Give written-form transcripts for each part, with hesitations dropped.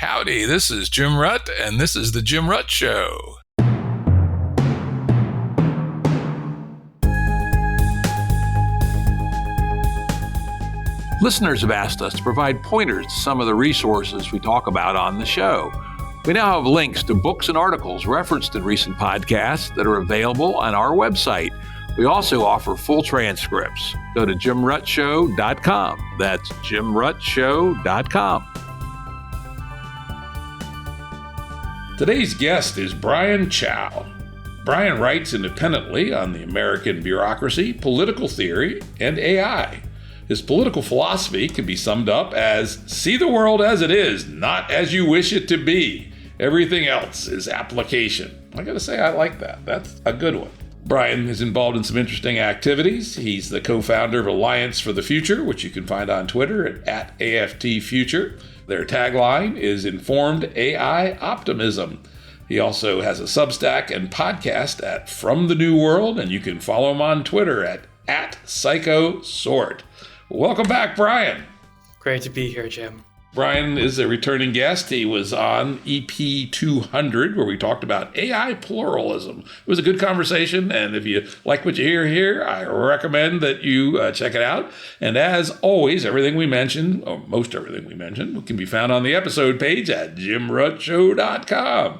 Howdy, this is Jim Rutt, and this is The Jim Rutt Show. Listeners have asked us to provide pointers to some of the resources we talk about on the show. We now have links to books and articles referenced in recent podcasts that are available on our website. We also offer full transcripts. Go to jimruttshow.com. That's jimruttshow.com. Today's guest is Brian Chau. Brian writes independently on the American bureaucracy, political theory, and AI. His political philosophy can be summed up as see the world as it is, not as you wish it to be. Everything else is application. I gotta say, I like that. That's a good one. Brian is involved in some interesting activities. He's the co-founder of Alliance for the Future, which you can find on Twitter at @AFTFuture. Their tagline is Informed AI Optimism. He also has a Substack and podcast at From the New World, and you can follow him on Twitter at PsychoSort. Welcome back, Brian. Great to be here, Jim. Brian is a returning guest. He was on EP 200, where we talked about AI pluralism. It was a good conversation, and if you like what you hear here, I recommend that you check it out. And as always, everything we mentioned, or most everything we mentioned, can be found on the episode page at jimruttshow.com.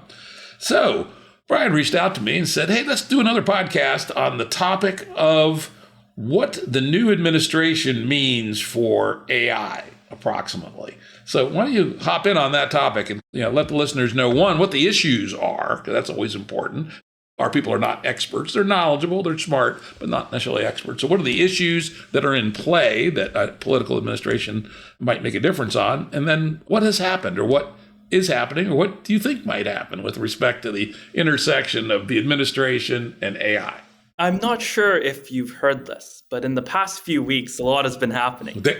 So, Brian reached out to me and said, hey, let's do another podcast on the topic of what the new administration means for AI, approximately. So why don't you hop in on that topic and let the listeners know, one, what the issues are, because that's always important. Our people are not experts. They're knowledgeable, they're smart, but not necessarily experts. So what are the issues that are in play that a political administration might make a difference on? And then what has happened, or what is happening, or what do you think might happen with respect to the intersection of the administration and AI? I'm not sure if you've heard this, but in the past few weeks, a lot has been happening. I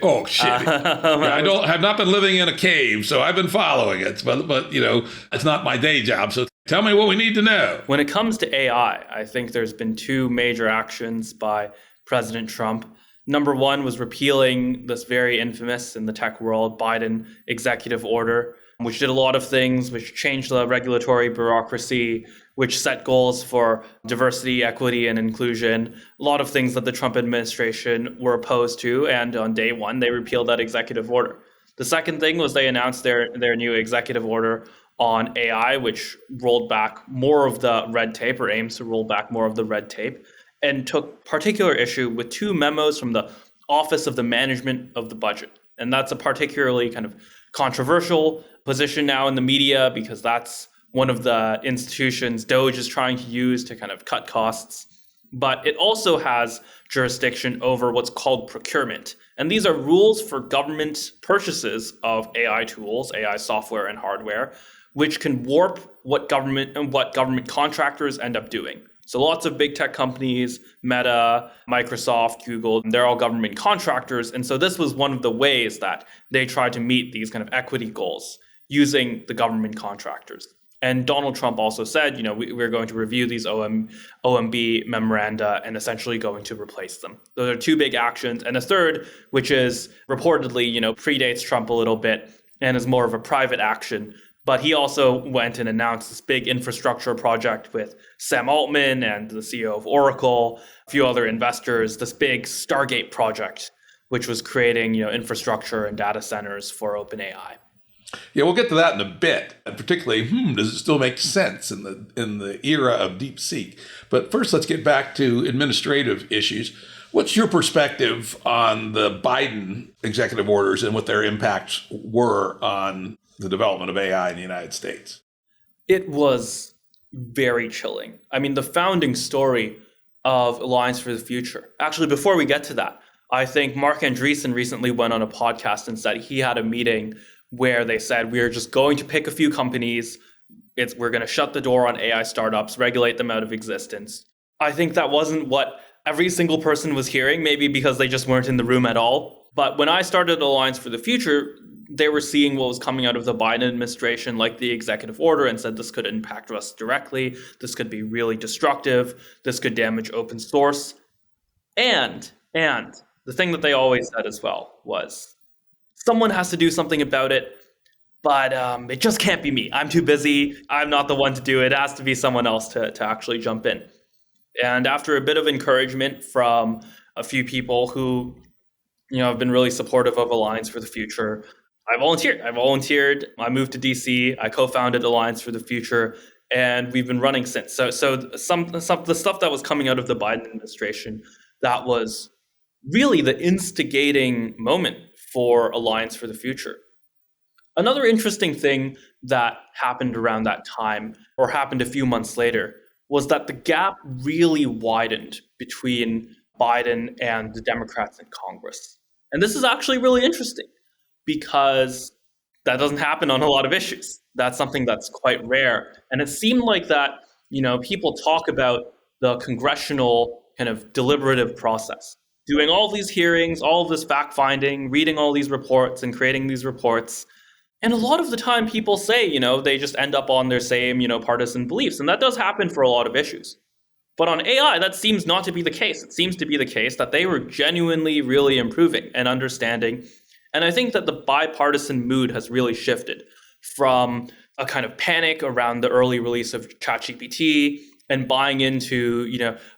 have not been living in a cave, so I've been following it. But it's not my day job. So tell me what we need to know. When it comes to AI, I think there's been two major actions by President Trump. Number one was repealing this very infamous in the tech world Biden executive order, which did a lot of things, which changed the regulatory bureaucracy, which set goals for diversity, equity, and inclusion, a lot of things that the Trump administration were opposed to. And on day one, they repealed that executive order. The second thing was they announced their new executive order on AI, which rolled back more of the red tape, or aims to roll back more of the red tape, and took particular issue with two memos from the Office of the Management of the Budget. And that's a particularly kind of controversial position now in the media, because that's one of the institutions DOGE is trying to use to kind of cut costs. But it also has jurisdiction over what's called procurement. And these are rules for government purchases of AI tools, AI software and hardware, which can warp what government contractors end up doing. So lots of big tech companies, Meta, Microsoft, Google, they're all government contractors. And so this was one of the ways that they tried to meet these kind of equity goals using the government contractors. And Donald Trump also said, we're going to review these OMB memoranda and essentially going to replace them. Those are two big actions. And a third, which is reportedly, predates Trump a little bit and is more of a private action. But he also went and announced this big infrastructure project with Sam Altman and the CEO of Oracle, a few other investors, this big Stargate project, which was creating, infrastructure and data centers for OpenAI. Yeah, we'll get to that in a bit. And particularly, does it still make sense in the era of DeepSeek? But first, let's get back to administrative issues. What's your perspective on the Biden executive orders and what their impacts were on the development of AI in the United States? It was very chilling. I mean, the founding story of Alliance for the Future. Actually, before we get to that, I think Mark Andreessen recently went on a podcast and said he had a meeting where they said, we're just going to pick a few companies. We're going to shut the door on AI startups, regulate them out of existence. I think that wasn't what every single person was hearing, maybe because they just weren't in the room at all. But when I started Alliance for the Future, they were seeing what was coming out of the Biden administration, like the executive order, and said this could impact us directly. This could be really destructive. This could damage open source. And the thing that they always said as well was, someone has to do something about it. but it just can't be me. I'm too busy. I'm not the one to do it. It has to be someone else to actually jump in. And after a bit of encouragement from a few people who, have been really supportive of Alliance for the Future, I volunteered. I moved to DC. I co-founded Alliance for the Future, and we've been running since. So some the stuff that was coming out of the Biden administration, that was really the instigating moment for Alliance for the Future. Another interesting thing that happened around that time, or happened a few months later, was that the gap really widened between Biden and the Democrats in Congress. And this is actually really interesting because that doesn't happen on a lot of issues. That's something that's quite rare. And it seemed like that, people talk about the congressional kind of deliberative process, doing all these hearings, all of this fact finding, reading all these reports and creating these reports. And a lot of the time people say, they just end up on their same, partisan beliefs. And that does happen for a lot of issues. But on AI, that seems not to be the case. It seems to be the case that they were genuinely really improving and understanding. And I think that the bipartisan mood has really shifted from a kind of panic around the early release of ChatGPT and buying into,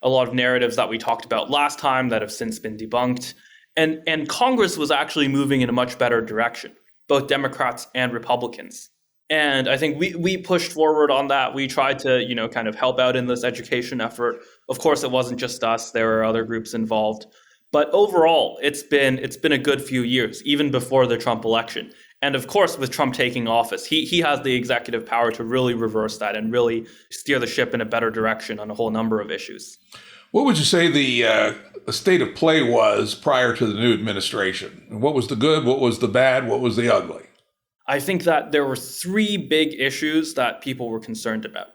a lot of narratives that we talked about last time that have since been debunked. And Congress was actually moving in a much better direction, both Democrats and Republicans. And I think we pushed forward on that. We tried to, kind of help out in this education effort. Of course, it wasn't just us. There were other groups involved. But overall, it's been a good few years, even before the Trump election. And of course, with Trump taking office, he has the executive power to really reverse that and really steer the ship in a better direction on a whole number of issues. What would you say the state of play was prior to the new administration? What was the good? What was the bad? What was the ugly? I think that there were three big issues that people were concerned about.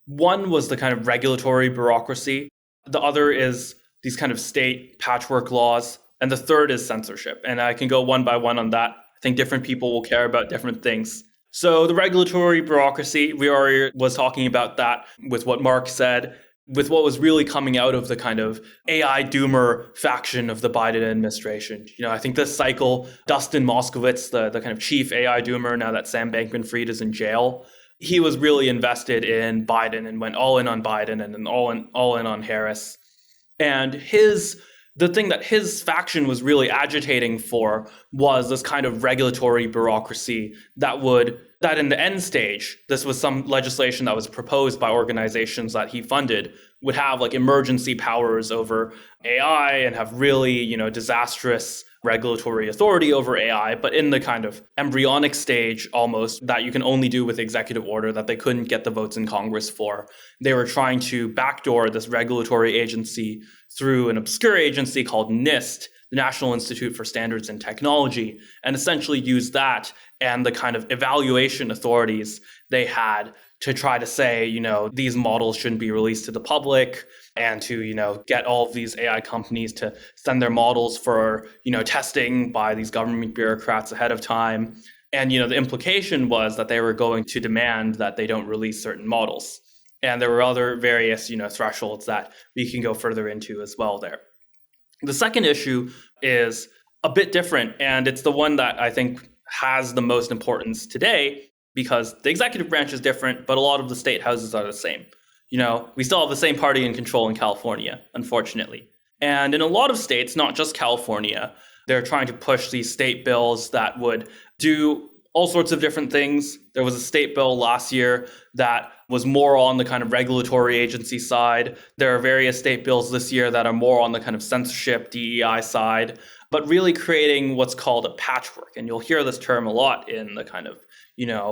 One was the kind of regulatory bureaucracy. The other is these kind of state patchwork laws. And the third is censorship. And I can go one by one on that. I think different people will care about different things. So the regulatory bureaucracy, we already was talking about that with what Mark said, with what was really coming out of the kind of AI doomer faction of the Biden administration. I think this cycle, Dustin Moskowitz, the kind of chief AI doomer, now that Sam Bankman-Fried is in jail, he was really invested in Biden and went all in on Biden and then all in on Harris. And the thing that his faction was really agitating for was this kind of regulatory bureaucracy that in the end stage, this was some legislation that was proposed by organizations that he funded, would have like emergency powers over AI and have really, disastrous regulatory authority over AI, but in the kind of embryonic stage almost that you can only do with executive order that they couldn't get the votes in Congress for. They were trying to backdoor this regulatory agency through an obscure agency called NIST, the National Institute for Standards and Technology, and essentially use that and the kind of evaluation authorities they had to try to say, these models shouldn't be released to the public, and to, get all of these AI companies to send their models for, testing by these government bureaucrats ahead of time. And, the implication was that they were going to demand that they don't release certain models. And there were other various, thresholds that we can go further into as well there. The second issue is a bit different, and it's the one that I think has the most importance today, because the executive branch is different, but a lot of the state houses are the same. We still have the same party in control in California, unfortunately. And in a lot of states, not just California, they're trying to push these state bills that would do all sorts of different things. There was a state bill last year that was more on the kind of regulatory agency side. There are various state bills this year that are more on the kind of censorship, DEI side, but really creating what's called a patchwork. And you'll hear this term a lot in the kind of,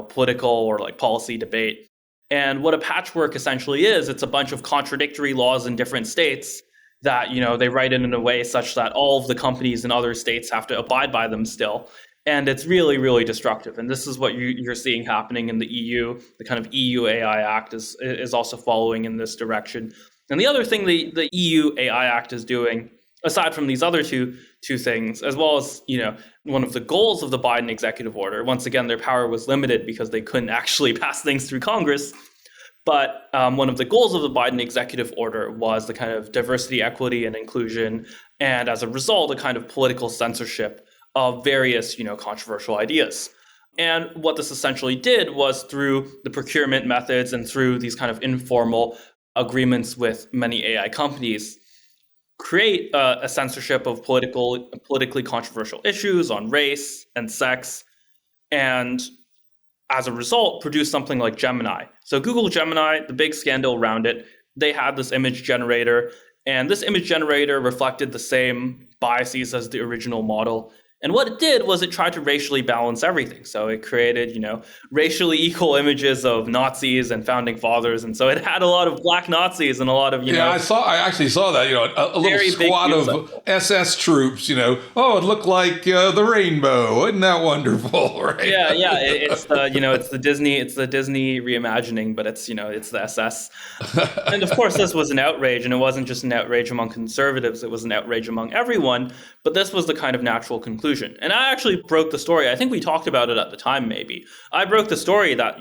political or like policy debate. And what a patchwork essentially is, it's a bunch of contradictory laws in different states that, they write in a way such that all of the companies in other states have to abide by them still. And it's really, really destructive. And this is what you're seeing happening in the EU. The kind of EU AI Act is also following in this direction. And the other thing the EU AI Act is doing, aside from these other two things, as well as, one of the goals of the Biden executive order, once again, their power was limited because they couldn't actually pass things through Congress. But one of the goals of the Biden executive order was the kind of diversity, equity, and inclusion. And as a result, a kind of political censorship of various, controversial ideas. And what this essentially did was, through the procurement methods and through these kind of informal agreements with many AI companies, create a censorship of politically controversial issues on race and sex, and as a result, produce something like Gemini. So Google Gemini, the big scandal around it, they had this image generator, and this image generator reflected the same biases as the original model. And what it did was it tried to racially balance everything. So it created, racially equal images of Nazis and founding fathers. And so it had a lot of black Nazis and a lot of, I actually saw that, a little squad of SS troops, oh, it looked like the rainbow. Isn't that wonderful, right? Yeah. It's the Disney reimagining, but it's the SS. And of course, this was an outrage, and it wasn't just an outrage among conservatives. It was an outrage among everyone. But this was the kind of natural conclusion. And I actually broke the story. I think we talked about it at the time, maybe. I broke the story that,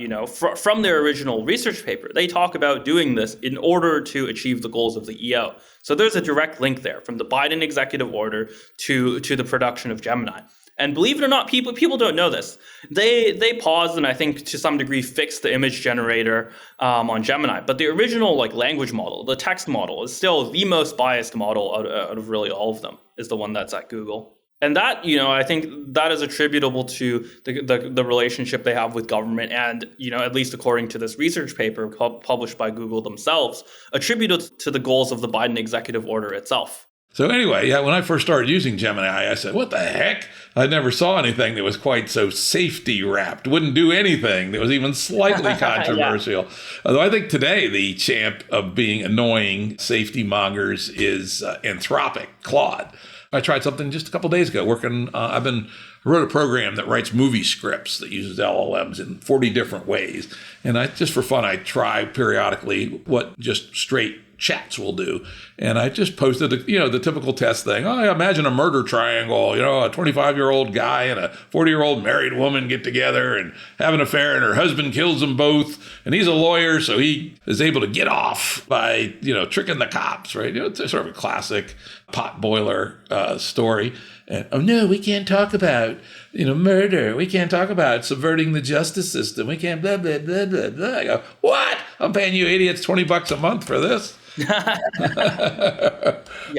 from their original research paper, they talk about doing this in order to achieve the goals of the EO. So there's a direct link there from the Biden executive order to the production of Gemini. And believe it or not, people don't know this. They paused and I think to some degree fixed the image generator on Gemini. But the original language model, the text model, is still the most biased model out of really all of them, is the one that's at Google. And that, I think that is attributable to the relationship they have with government and, at least according to this research paper published by Google themselves, attributed to the goals of the Biden executive order itself. So anyway, when I first started using Gemini, I said, what the heck? I never saw anything that was quite so safety wrapped, wouldn't do anything that was even slightly controversial. Although I think today the champ of being annoying safety mongers is Anthropic, Claude. I tried something just a couple days ago I wrote a program that writes movie scripts that uses LLMs in 40 different ways. And just for fun, I try periodically what just straight chats will do. And I just posted, the typical test thing. Oh, imagine a murder triangle, a 25-year-old guy and a 40-year-old married woman get together and have an affair, and her husband kills them both. And he's a lawyer, so he is able to get off by, tricking the cops, right? It's sort of a classic pot boiler story. And, oh, no, we can't talk about, murder. We can't talk about subverting the justice system. We can't blah, blah, blah, blah, blah. I go, what? I'm paying you idiots $20 a month for this. Yeah,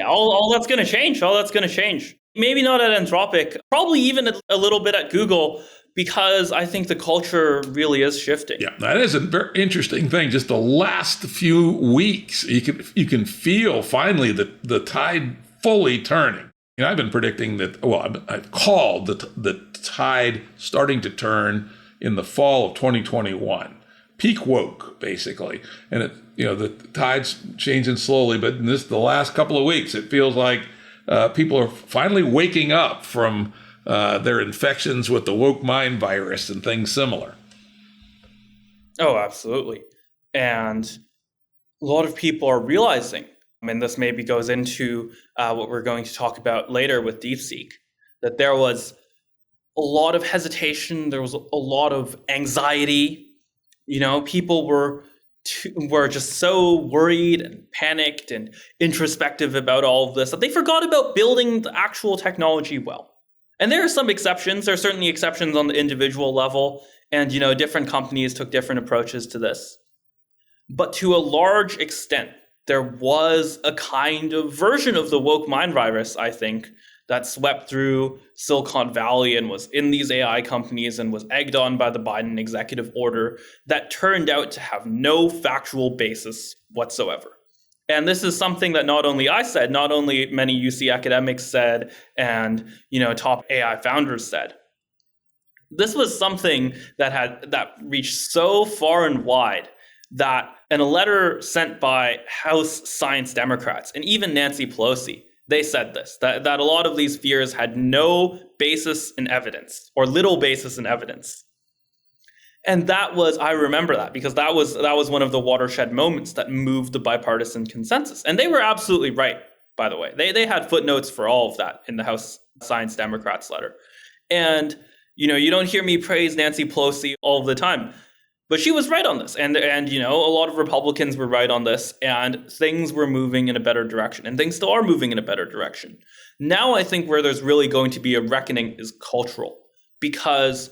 all that's going to change. All that's going to change. Maybe not at Anthropic, probably even a little bit at Google, because I think the culture really is shifting. Yeah, that is a very interesting thing. Just the last few weeks, you can feel finally the tide fully turning. I've been predicting that. Well, I've called the tide starting to turn in the fall of 2021. Peak woke, basically, and the tide's changing slowly. But in the last couple of weeks, it feels like people are finally waking up from their infections with the woke mind virus and things similar. Oh, absolutely. And a lot of people are realizing, and this maybe goes into what we're going to talk about later with DeepSeek, that there was a lot of hesitation, there was a lot of anxiety. People were just so worried and panicked and introspective about all of this that they forgot about building the actual technology well. And there are some exceptions. There are certainly exceptions on the individual level, and different companies took different approaches to this. But to a large extent, there was a kind of version of the woke mind virus, I think, that swept through Silicon Valley and was in these AI companies and was egged on by the Biden executive order that turned out to have no factual basis whatsoever. And this is something that not only I said, not only many UC academics said, and top AI founders said. This was something that reached so far and wide that in a letter sent by House Science Democrats and even Nancy Pelosi, they said this, that a lot of these fears had no basis in evidence or little basis in evidence. And I remember that because that was one of the watershed moments that moved the bipartisan consensus. And they were absolutely right, by the way. They had footnotes for all of that in the House Science Democrats letter. And, you don't hear me praise Nancy Pelosi all the time, but she was right on this. And a lot of Republicans were right on this, and things were moving in a better direction, and things still are moving in a better direction. Now I think where there's really going to be a reckoning is cultural, because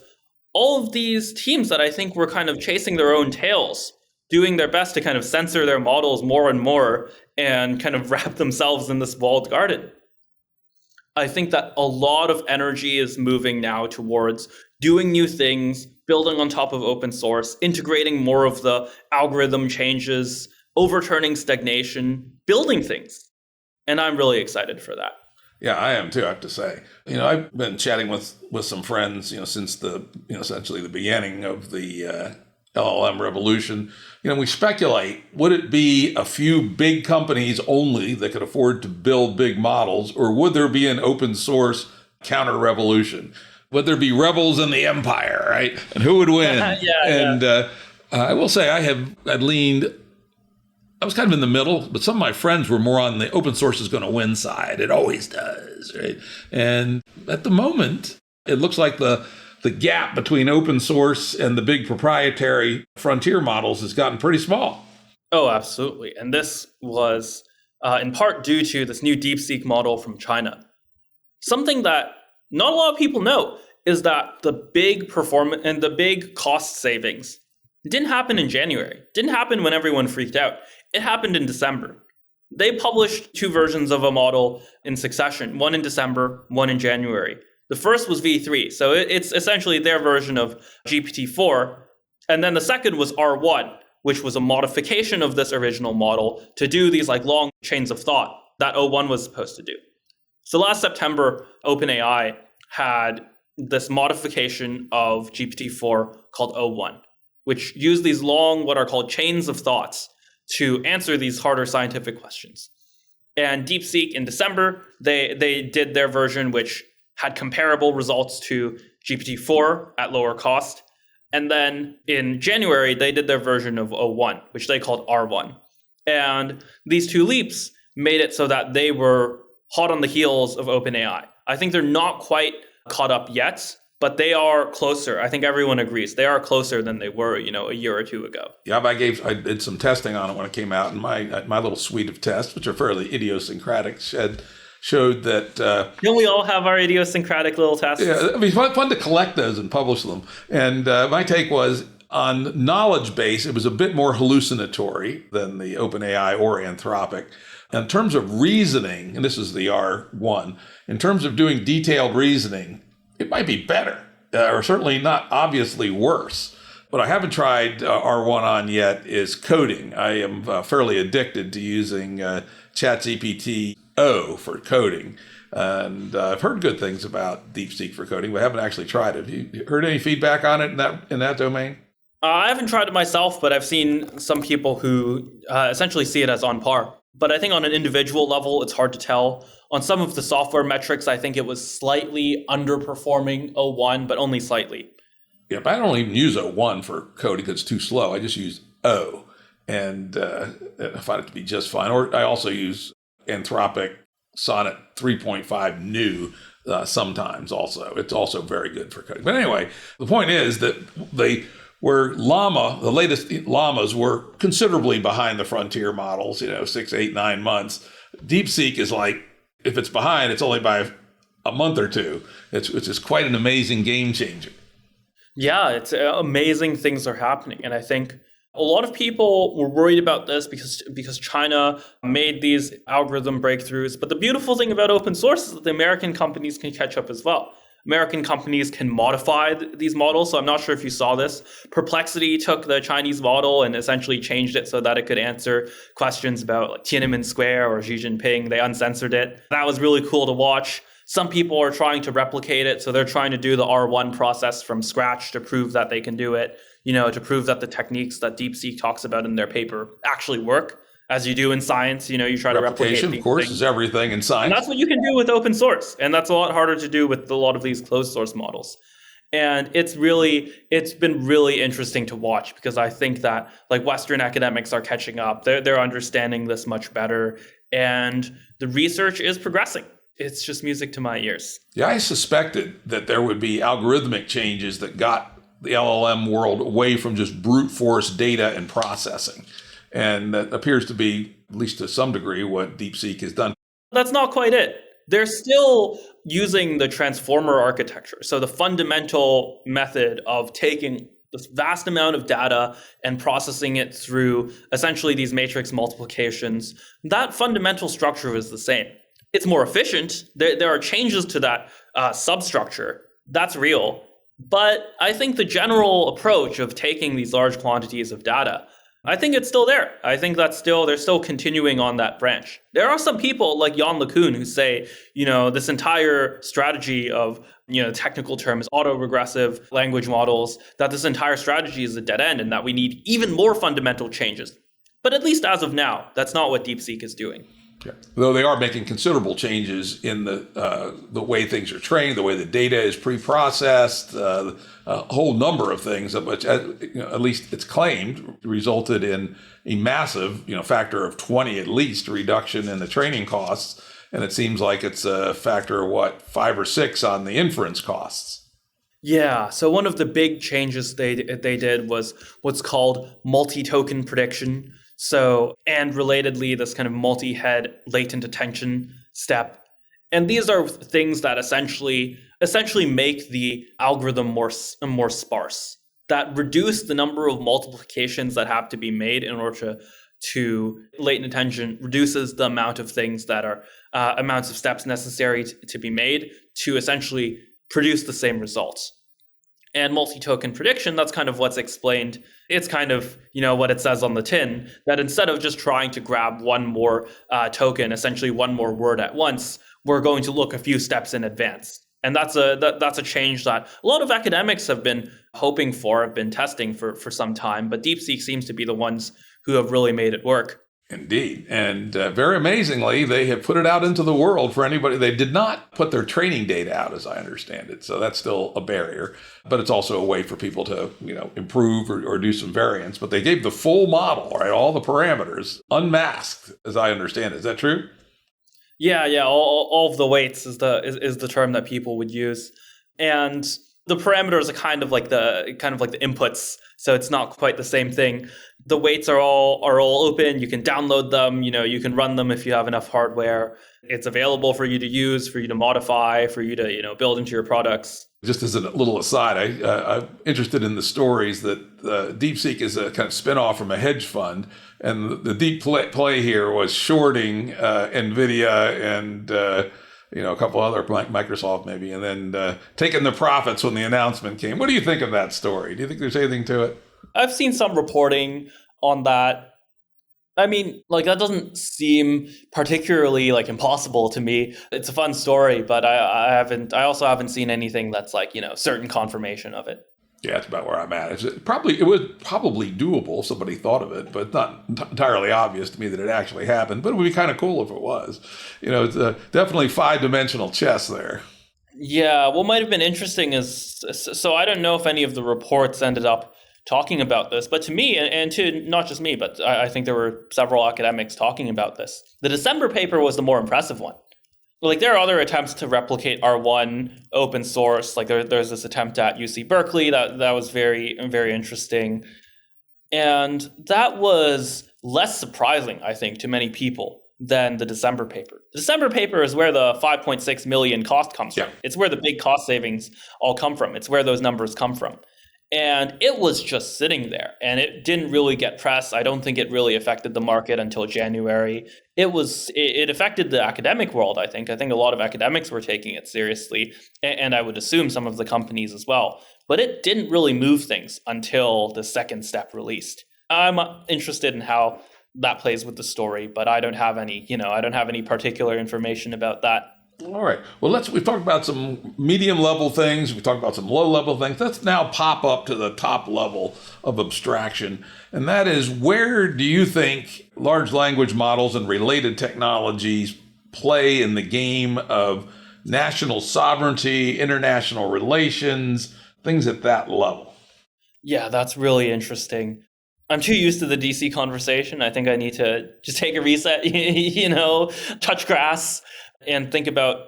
all of these teams that I think were kind of chasing their own tails, doing their best to kind of censor their models more and more and kind of wrap themselves in this walled garden. I think that a lot of energy is moving now towards doing new things, building on top of open source, integrating more of the algorithm changes, overturning stagnation, building things. And I'm really excited for that. Yeah, I am too, I have to say. I've been chatting with some friends, since the, essentially the beginning of the LLM revolution. We speculate, would it be a few big companies only that could afford to build big models, or would there be an open source counter revolution? Would there be rebels in the empire, right? And who would win? I will say I was kind of in the middle, but some of my friends were more on the open source is going to win side. It always does, right? And at the moment, it looks like the gap between open source and the big proprietary frontier models has gotten pretty small. Oh, absolutely. And this was in part due to this new DeepSeek model from China. Something that not a lot of people know is that the big performance and the big cost savings didn't happen in January. Didn't happen when everyone freaked out. It happened in December. They published 2 versions of a model in succession, one in December, one in January. The first was V3, so it's essentially their version of GPT-4. And then the second was R1, which was a modification of this original model to do these long chains of thought that O1 was supposed to do. So last September, OpenAI had this modification of GPT-4 called O1, which used these long, what are called chains of thoughts to answer these harder scientific questions. And DeepSeek in December, they did their version, which had comparable results to GPT-4 at lower cost. And then in January, they did their version of O1, which they called R1. And these 2 leaps made it so that they were hot on the heels of OpenAI. I think they're not quite caught up yet, but they are closer. I think everyone agrees. They are closer than they were, a year or 2 ago. Yeah, I did some testing on it when it came out, and my little suite of tests, which are fairly idiosyncratic, showed that... Don't we all have our idiosyncratic little tests? Yeah, it'd be fun to collect those and publish them. And my take was, on knowledge base, it was a bit more hallucinatory than the OpenAI or Anthropic. In terms of reasoning, and this is the R1, in terms of doing detailed reasoning, it might be better, or certainly not obviously worse. What I haven't tried R1 on yet is coding. I am fairly addicted to using ChatGPT-O for coding. And I've heard good things about DeepSeek for coding, but I haven't actually tried it. Have you heard any feedback on it in that domain? I haven't tried it myself, but I've seen some people who essentially see it as on par. But I think on an individual level, it's hard to tell. On some of the software metrics, I think it was slightly underperforming O1, but only slightly. Yeah, but I don't even use O1 for coding because it's too slow. I just use O, and I find it to be just fine. Or I also use Anthropic Sonnet 3.5 new sometimes also. It's also very good for coding. But anyway, the point is that the latest llamas were considerably behind the frontier models, 6, 8, 9 months. DeepSeek is if it's behind, it's only by a month or 2. It's just quite an amazing game changer. Yeah, it's amazing things are happening. And I think a lot of people were worried about this because China made these algorithm breakthroughs. But the beautiful thing about open source is that the American companies can catch up as well. American companies can modify these models. So I'm not sure if you saw this. Perplexity took the Chinese model and essentially changed it so that it could answer questions about Tiananmen Square or Xi Jinping. They uncensored it. That was really cool to watch. Some people are trying to replicate it. So they're trying to do the R1 process from scratch to prove that they can do it, to prove that the techniques that DeepSeek talks about in their paper actually work. As you do in science, you try to replicate these of course, things. is everything in science. And that's what you can do with open source. And that's a lot harder to do with a lot of these closed source models. And it's been really interesting to watch because I think that Western academics are catching up. They're understanding this much better. And the research is progressing. It's just music to my ears. Yeah, I suspected that there would be algorithmic changes that got the LLM world away from just brute force data and processing. And that appears to be, at least to some degree, what DeepSeek has done. That's not quite it. they're still using the transformer architecture. So the fundamental method of taking this vast amount of data and processing it through essentially these matrix multiplications, that fundamental structure is the same. It's more efficient. There are changes to that substructure. That's real. But I think the general approach of taking these large quantities of data, I think it's still there. I think they're still continuing on that branch. There are some people like Jan LeCun who say, this entire strategy of, technical terms, autoregressive language models, that this entire strategy is a dead end and that we need even more fundamental changes. But at least as of now, that's not what DeepSeek is doing. Yeah. Though they are making considerable changes in the way things are trained, the way the data is pre-processed, a whole number of things, which, at least it's claimed, resulted in a massive, factor of 20 at least reduction in the training costs. And it seems like it's a factor of 5 or 6 on the inference costs. Yeah. So one of the big changes they did was what's called multi-token prediction. So, and relatedly, this kind of multi-head latent attention step. And these are things that essentially make the algorithm more sparse, that reduce the number of multiplications that have to be made in order to latent attention, reduces the amount of things that are amounts of steps necessary to be made to essentially produce the same results. And multi-token prediction, that's kind of what's explained. It's kind of, what it says on the tin, that instead of just trying to grab one more token, essentially one more word at once, we're going to look a few steps in advance. And that's a change that a lot of academics have been hoping for, have been testing for some time. But DeepSeek seems to be the ones who have really made it work. Indeed. And very amazingly, they have put it out into the world for anybody. They did not put their training data out, as I understand it. So that's still a barrier. But it's also a way for people to, improve or do some variants. But they gave the full model, right? All the parameters unmasked, as I understand it. Is that true? Yeah. All of the weights is the term that people would use. And the parameters are kind of like the inputs. So it's not quite the same thing. The weights are all open. You can download them. You can run them if you have enough hardware. It's available for you to use, for you to modify, for you to build into your products. Just as a little aside, I'm interested in the stories that DeepSeek is a kind of spinoff from a hedge fund, and the deep play here was shorting NVIDIA and a couple other, like Microsoft maybe, and then taking the profits when the announcement came. What do you think of that story? Do you think there's anything to it? I've seen some reporting on that. I mean, that doesn't seem particularly impossible to me. It's a fun story, but I also haven't seen anything that's certain confirmation of it. Yeah, that's about where I'm at. It was probably doable if somebody thought of it, but it's not entirely obvious to me that it actually happened. But it would be kind of cool if it was. It's definitely 5-dimensional chess there. Yeah, what might have been interesting is, so I don't know if any of the reports ended up talking about this, but to me, and to not just me, but I think there were several academics talking about this. The December paper was the more impressive one. There are other attempts to replicate R1 open source. There's this attempt at UC Berkeley that was very, very interesting. And that was less surprising, I think, to many people than the December paper. The December paper is where the 5.6 million cost comes from. It's where the big cost savings all come from. It's where those numbers come from. And it was just sitting there, and it didn't really get press. I don't think it really affected the market until January. It affected the academic world, I think. I think a lot of academics were taking it seriously, and I would assume some of the companies as well. But it didn't really move things until the second step released. I'm interested in how that plays with the story, but I don't have any particular information about that. All right. Well, we've talked about some medium level things. We've talked about some low level things. Let's now pop up to the top level of abstraction. And that is, where do you think large language models and related technologies play in the game of national sovereignty, international relations, things at that level? Yeah, that's really interesting. I'm too used to the DC conversation. I think I need to just take a reset, touch grass, and think about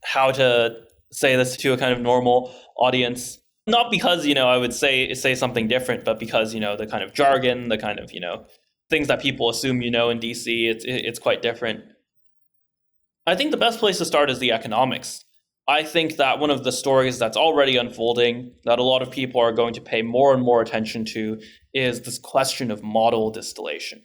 how to say this to a kind of normal audience. Not because, I would say something different, but because, the kind of jargon, the kind of, things that people assume in DC, it's quite different. I think the best place to start is the economics. I think that one of the stories that's already unfolding, that a lot of people are going to pay more and more attention to, is this question of model distillation,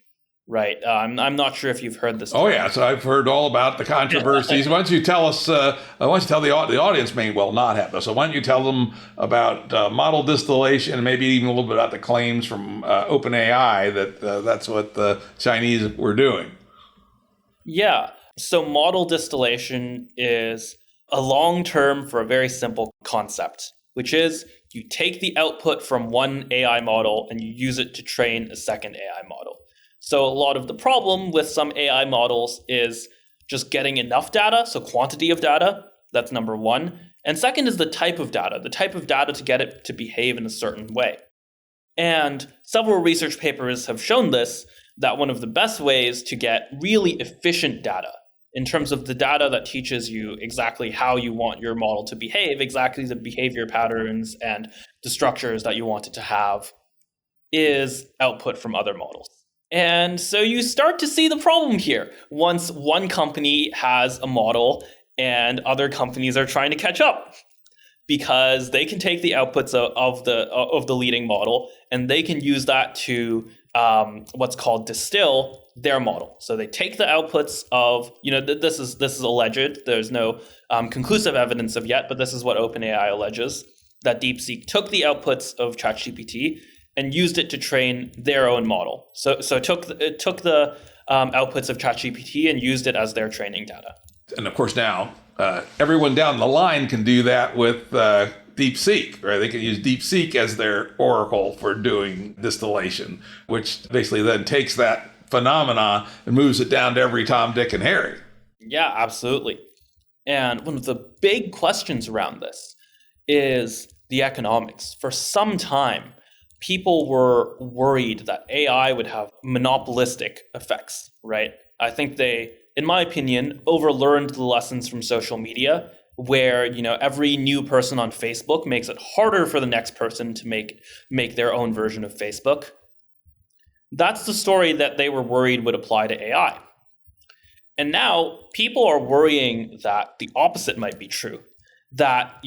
right? I'm not sure if you've heard this. Oh, yeah. So I've heard all about the controversies. Why don't you tell us, why don't you tell the audience may well not have this. So why don't you tell them about model distillation and maybe even a little bit about the claims from OpenAI that that's what the Chinese were doing? Yeah. So model distillation is a long term for a very simple concept, which is you take the output from one AI model and you use it to train a second AI model. So a lot of the problem with some AI models is just getting enough data, so quantity of data, that's number one. And second is the type of data to get it to behave in a certain way. And several research papers have shown this, that one of the best ways to get really efficient data in terms of the data that teaches you exactly how you want your model to behave, exactly the behavior patterns and the structures that you want it to have, is output from other models. And so you start to see the problem here. Once one company has a model and other companies are trying to catch up, because they can take the outputs of the leading model and they can use that to what's called distill their model. So they take the outputs of, this is alleged. There's no conclusive evidence of yet, but this is what OpenAI alleges, that DeepSeek took the outputs of ChatGPT and used it to train their own model. So it took the outputs of ChatGPT and used it as their training data. And of course now, everyone down the line can do that with DeepSeek, right? They can use DeepSeek as their oracle for doing distillation, which basically then takes that phenomena and moves it down to every Tom, Dick, and Harry. Yeah, absolutely. And one of the big questions around this is the economics. For some time, people were worried that AI would have monopolistic effects, right? I think they, in my opinion, overlearned the lessons from social media, where every new person on Facebook makes it harder for the next person to make their own version of Facebook. That's the story that they were worried would apply to AI. And now people are worrying that the opposite might be true, that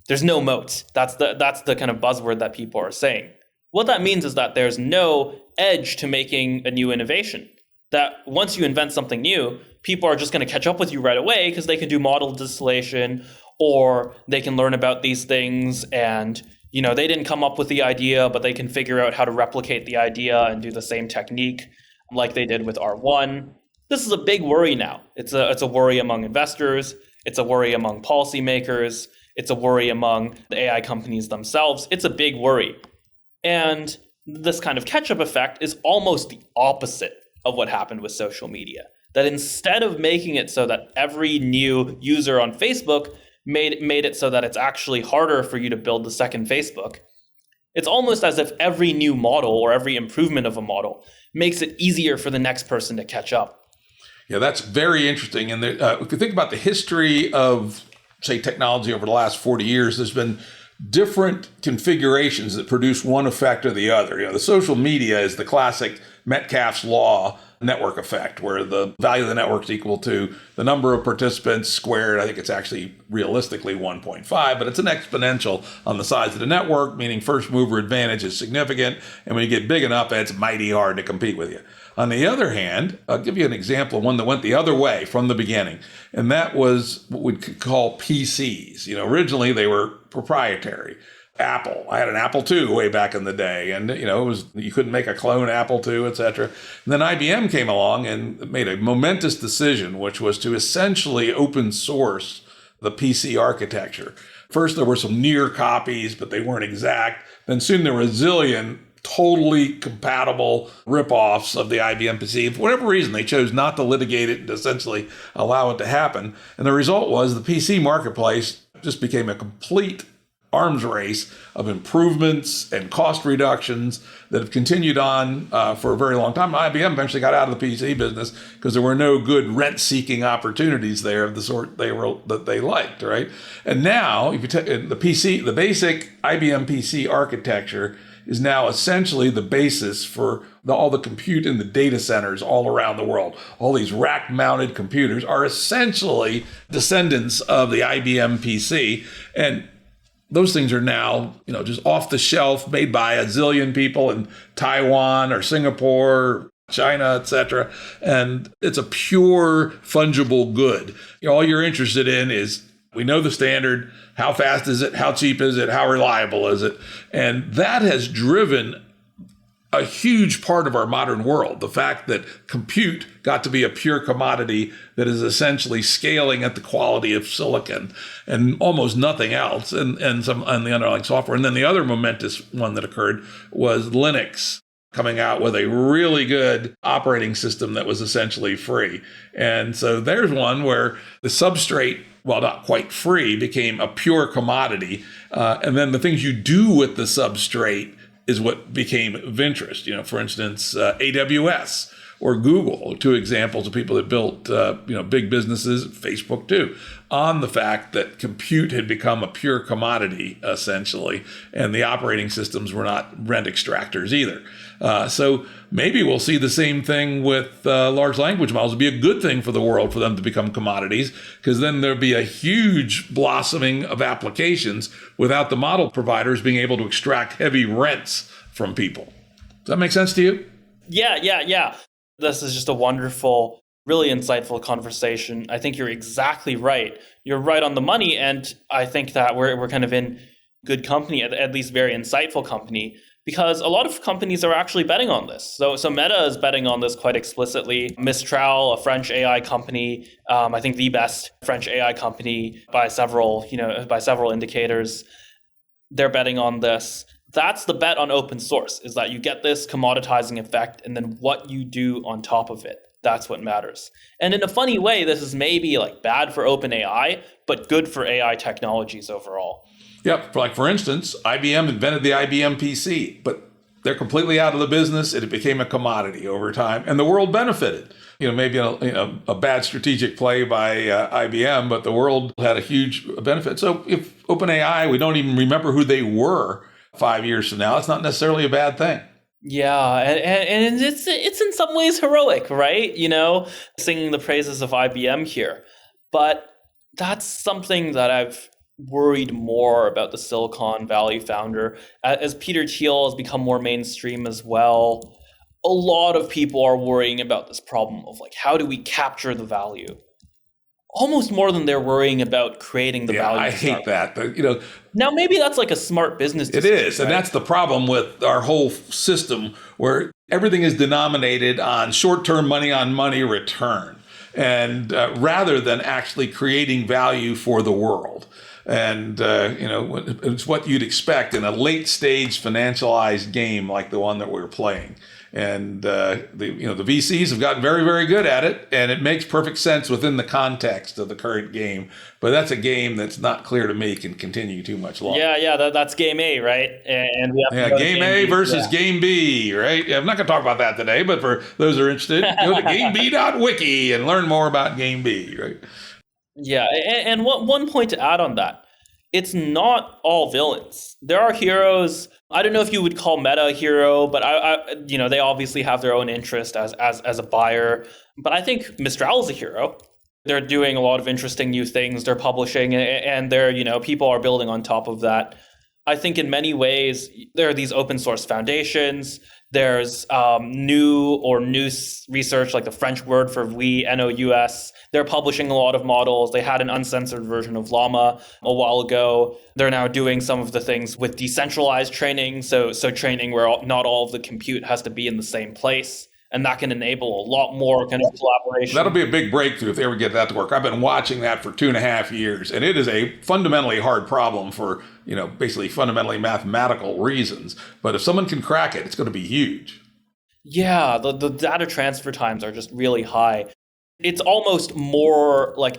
there's no moat. That's the kind of buzzword that people are saying. What that means is that there's no edge to making a new innovation. That once you invent something new, people are just going to catch up with you right away because they can do model distillation, or they can learn about these things and they didn't come up with the idea, but they can figure out how to replicate the idea and do the same technique like they did with R1. This is a big worry now. It's a worry among investors. It's a worry among policymakers. It's a worry among the AI companies themselves. It's a big worry. And this kind of catch-up effect is almost the opposite of what happened with social media. That instead of making it so that every new user on Facebook made it so that it's actually harder for you to build the second Facebook, it's almost as if every new model or every improvement of a model makes it easier for the next person to catch up. Yeah, that's very interesting. And if you think about the history of, say, technology over the last 40 years, there's been different configurations that produce one effect or the other. The social media is the classic Metcalfe's law network effect, where the value of the network is equal to the number of participants squared. I think it's actually realistically 1.5, but it's an exponential on the size of the network, meaning first mover advantage is significant. And when you get big enough, it's mighty hard to compete with you. On the other hand, I'll give you an example of one that went the other way from the beginning, and that was what we could call PCs. Originally they were proprietary. Apple. I had an Apple II way back in the day, and it was, you couldn't make a clone Apple II, etc. And then IBM came along and made a momentous decision, which was to essentially open source the PC architecture. First, there were some near copies, but they weren't exact. Then soon there were a zillion totally compatible ripoffs of the IBM PC. For whatever reason, they chose not to litigate it and essentially allow it to happen. And the result was the PC marketplace just became a complete arms race of improvements and cost reductions that have continued on for a very long time. IBM eventually got out of the PC business because there were no good rent-seeking opportunities there of the sort that they liked, right? And now, if you take the basic IBM PC architecture is now essentially the basis for all the compute in the data centers all around the world. All these rack-mounted computers are essentially descendants of the IBM PC. And those things are now, just off the shelf, made by a zillion people in Taiwan or Singapore, China, etc. And it's a pure fungible good. All you're interested in is, we know the standard, how fast is it, how cheap is it, how reliable is it? And that has driven a huge part of our modern world. The fact that compute got to be a pure commodity that is essentially scaling at the quality of silicon and almost nothing else, and the underlying software. And then the other momentous one that occurred was Linux coming out with a really good operating system that was essentially free. And so there's one where the substrate, while not quite free, became a pure commodity. And then the things you do with the substrate is what became of interest. For instance, AWS or Google, two examples of people that built, big businesses, Facebook too, on the fact that compute had become a pure commodity, essentially, and the operating systems were not rent extractors either. So maybe we'll see the same thing with large language models. It'd be a good thing for the world for them to become commodities, because then there'd be a huge blossoming of applications without the model providers being able to extract heavy rents from people. Does that make sense to you? Yeah. This is just a wonderful, really insightful conversation. I think you're exactly right. You're right on the money. And I think that we're kind of in good company, at least very insightful company, because a lot of companies are actually betting on this. So Meta is betting on this quite explicitly. Mistral, a French AI company, I think the best French AI company by several indicators, they're betting on this. That's the bet on open source, is that you get this commoditizing effect, and then what you do on top of it, that's what matters. And in a funny way, this is maybe bad for OpenAI, but good for AI technologies overall. Yep. For instance, IBM invented the IBM PC, but they're completely out of the business. It became a commodity over time, and the world benefited. Maybe a bad strategic play by IBM, but the world had a huge benefit. So if OpenAI, we don't even remember who they were 5 years from now, it's not necessarily a bad thing. Yeah, and it's in some ways heroic, right? Singing the praises of IBM here. But that's something that I've worried more about the Silicon Valley founder. As Peter Thiel has become more mainstream as well, a lot of people are worrying about this problem of how do we capture the value? Almost more than they're worrying about creating the value. I hate that. But, now maybe that's a smart business decision. It is. And that's the problem with our whole system, where everything is denominated on short-term money on money return, and rather than actually creating value for the world. And, it's what you'd expect in a late stage financialized game like the one that we're playing. And the VCs have gotten very, very good at it, and it makes perfect sense within the context of the current game. But that's a game that's not clear to me can continue too much longer. Yeah, that's game A, right? And we have to game A versus game B, right? I'm not going to talk about that today, but for those who are interested, go to gameb.wiki and learn more about game B, right? Yeah, and one point to add on that. It's not all villains. There are heroes. I don't know if you would call Meta a hero, but they obviously have their own interest as a buyer. But I think Mistral is a hero. They're doing a lot of interesting new things. They're publishing, and they're people are building on top of that. I think in many ways there are these open source foundations. There's new research, like the French word for we, NOUS. They're publishing a lot of models. They had an uncensored version of Llama a while ago. They're now doing some of the things with decentralized training, so training where not all of the compute has to be in the same place. And that can enable a lot more kind of collaboration. That'll be a big breakthrough if they ever get that to work. I've been watching that for 2.5 years, and it is a fundamentally hard problem for, basically fundamentally mathematical reasons. But if someone can crack it, it's going to be huge. Yeah, the data transfer times are just really high. It's almost more like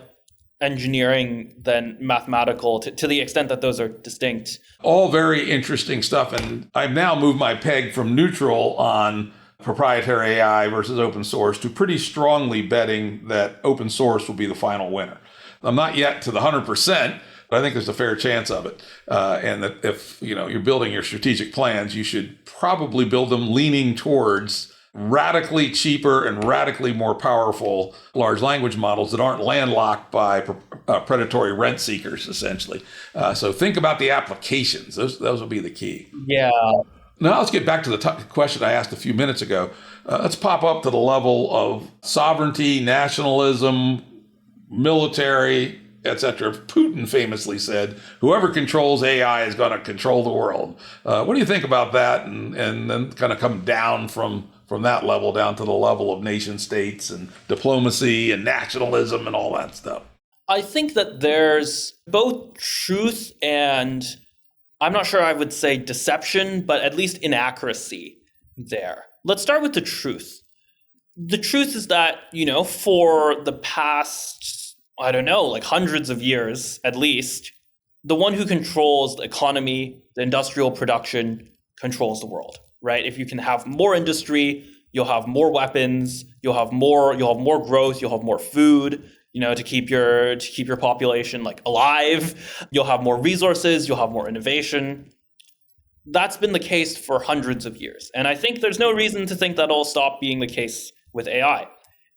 engineering than mathematical to the extent that those are distinct. All very interesting stuff. And I've now moved my peg from neutral on proprietary AI versus open source to pretty strongly betting that open source will be the final winner. I'm not yet to the 100%, But I think there's a fair chance of it. And that if, you're building your strategic plans, you should probably build them leaning towards radically cheaper and radically more powerful large language models that aren't landlocked by predatory rent seekers, essentially. So think about the applications. Those will be the key. Yeah. Now let's get back to the question I asked a few minutes ago. Let's pop up to the level of sovereignty, nationalism, military, etc. Putin famously said, whoever controls AI is going to control the world. What do you think about that? And then kind of come down from that level down to the level of nation states and diplomacy and nationalism and all that stuff. I think that there's both truth and, I'm not sure I would say deception, but at least inaccuracy there. Let's start with the truth. The truth is that, for the past, like hundreds of years at least, the one who controls the economy, the industrial production, controls the world, right? If you can have more industry, you'll have more weapons, you'll have more growth, you'll have more food, to keep your population alive. You'll have more resources, you'll have more innovation. That's been the case for hundreds of years. And I think there's no reason to think that'll stop being the case with AI.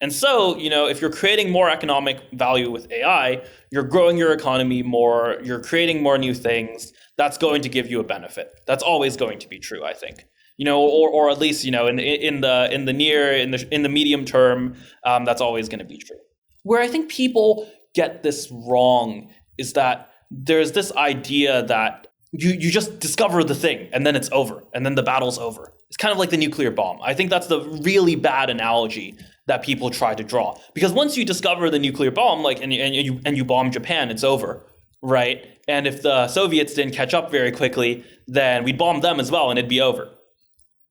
And so, if you're creating more economic value with AI, you're growing your economy more, you're creating more new things, that's going to give you a benefit. That's always going to be true, I think. Or at least, in the medium term, that's always going to be true. Where I think people get this wrong is that there's this idea that you just discover the thing and then it's over and then the battle's over. It's kind of like the nuclear bomb. I think that's the really bad analogy that people try to draw, because once you discover the nuclear bomb, and you bomb Japan, it's over, right? And if the Soviets didn't catch up very quickly, then we'd bomb them as well and it'd be over.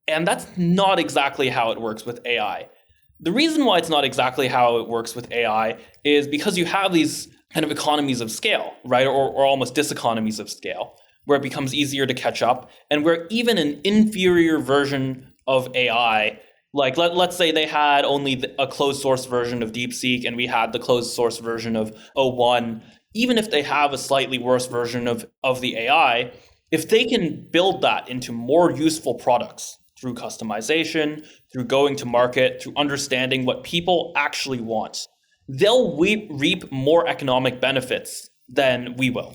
And that's not exactly how it works with AI. The reason why it's not exactly how it works with AI is because you have these kind of economies of scale, right? Or almost diseconomies of scale, where it becomes easier to catch up, and where even an inferior version of AI, let's say they had only a closed source version of DeepSeek and we had the closed source version of O1, even if they have a slightly worse version of the AI, if they can build that into more useful products through customization, through going to market, through understanding what people actually want, they'll reap more economic benefits than we will.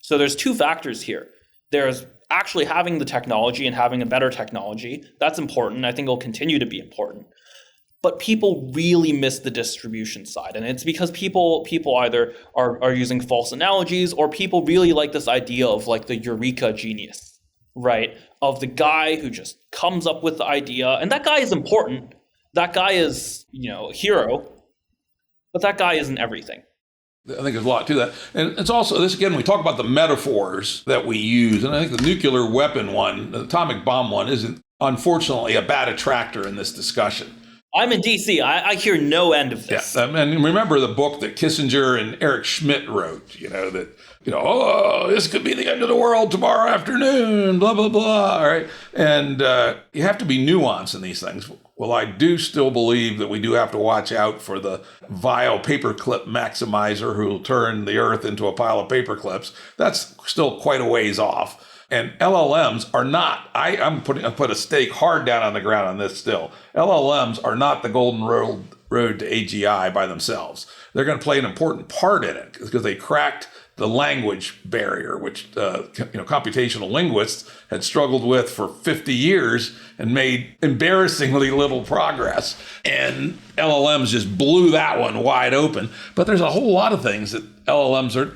So there's two factors here. There's actually having the technology and having a better technology. That's important. I think it'll continue to be important. But people really miss the distribution side. And it's because people either are using false analogies, or people really like this idea of the eureka genius, right? Of the guy who just comes up with the idea. And that guy is important. That guy is, a hero. But that guy isn't everything. I think there's a lot to that. And it's also, this again, we talk about the metaphors that we use. And I think the nuclear weapon one, the atomic bomb one, isn't unfortunately a bad attractor in this discussion. I'm in DC. I hear no end of this. Yeah, and remember the book that Kissinger and Eric Schmidt wrote, this could be the end of the world tomorrow afternoon, blah, blah, blah. All right. And you have to be nuanced in these things. Well, I do still believe that we do have to watch out for the vile paperclip maximizer who will turn the earth into a pile of paperclips. That's still quite a ways off. And LLMs are not, I put a stake hard down on the ground on this still. LLMs are not the golden road to AGI by themselves. They're going to play an important part in it because they cracked the language barrier, which computational linguists had struggled with for 50 years and made embarrassingly little progress. And LLMs just blew that one wide open. But there's a whole lot of things that LLMs are,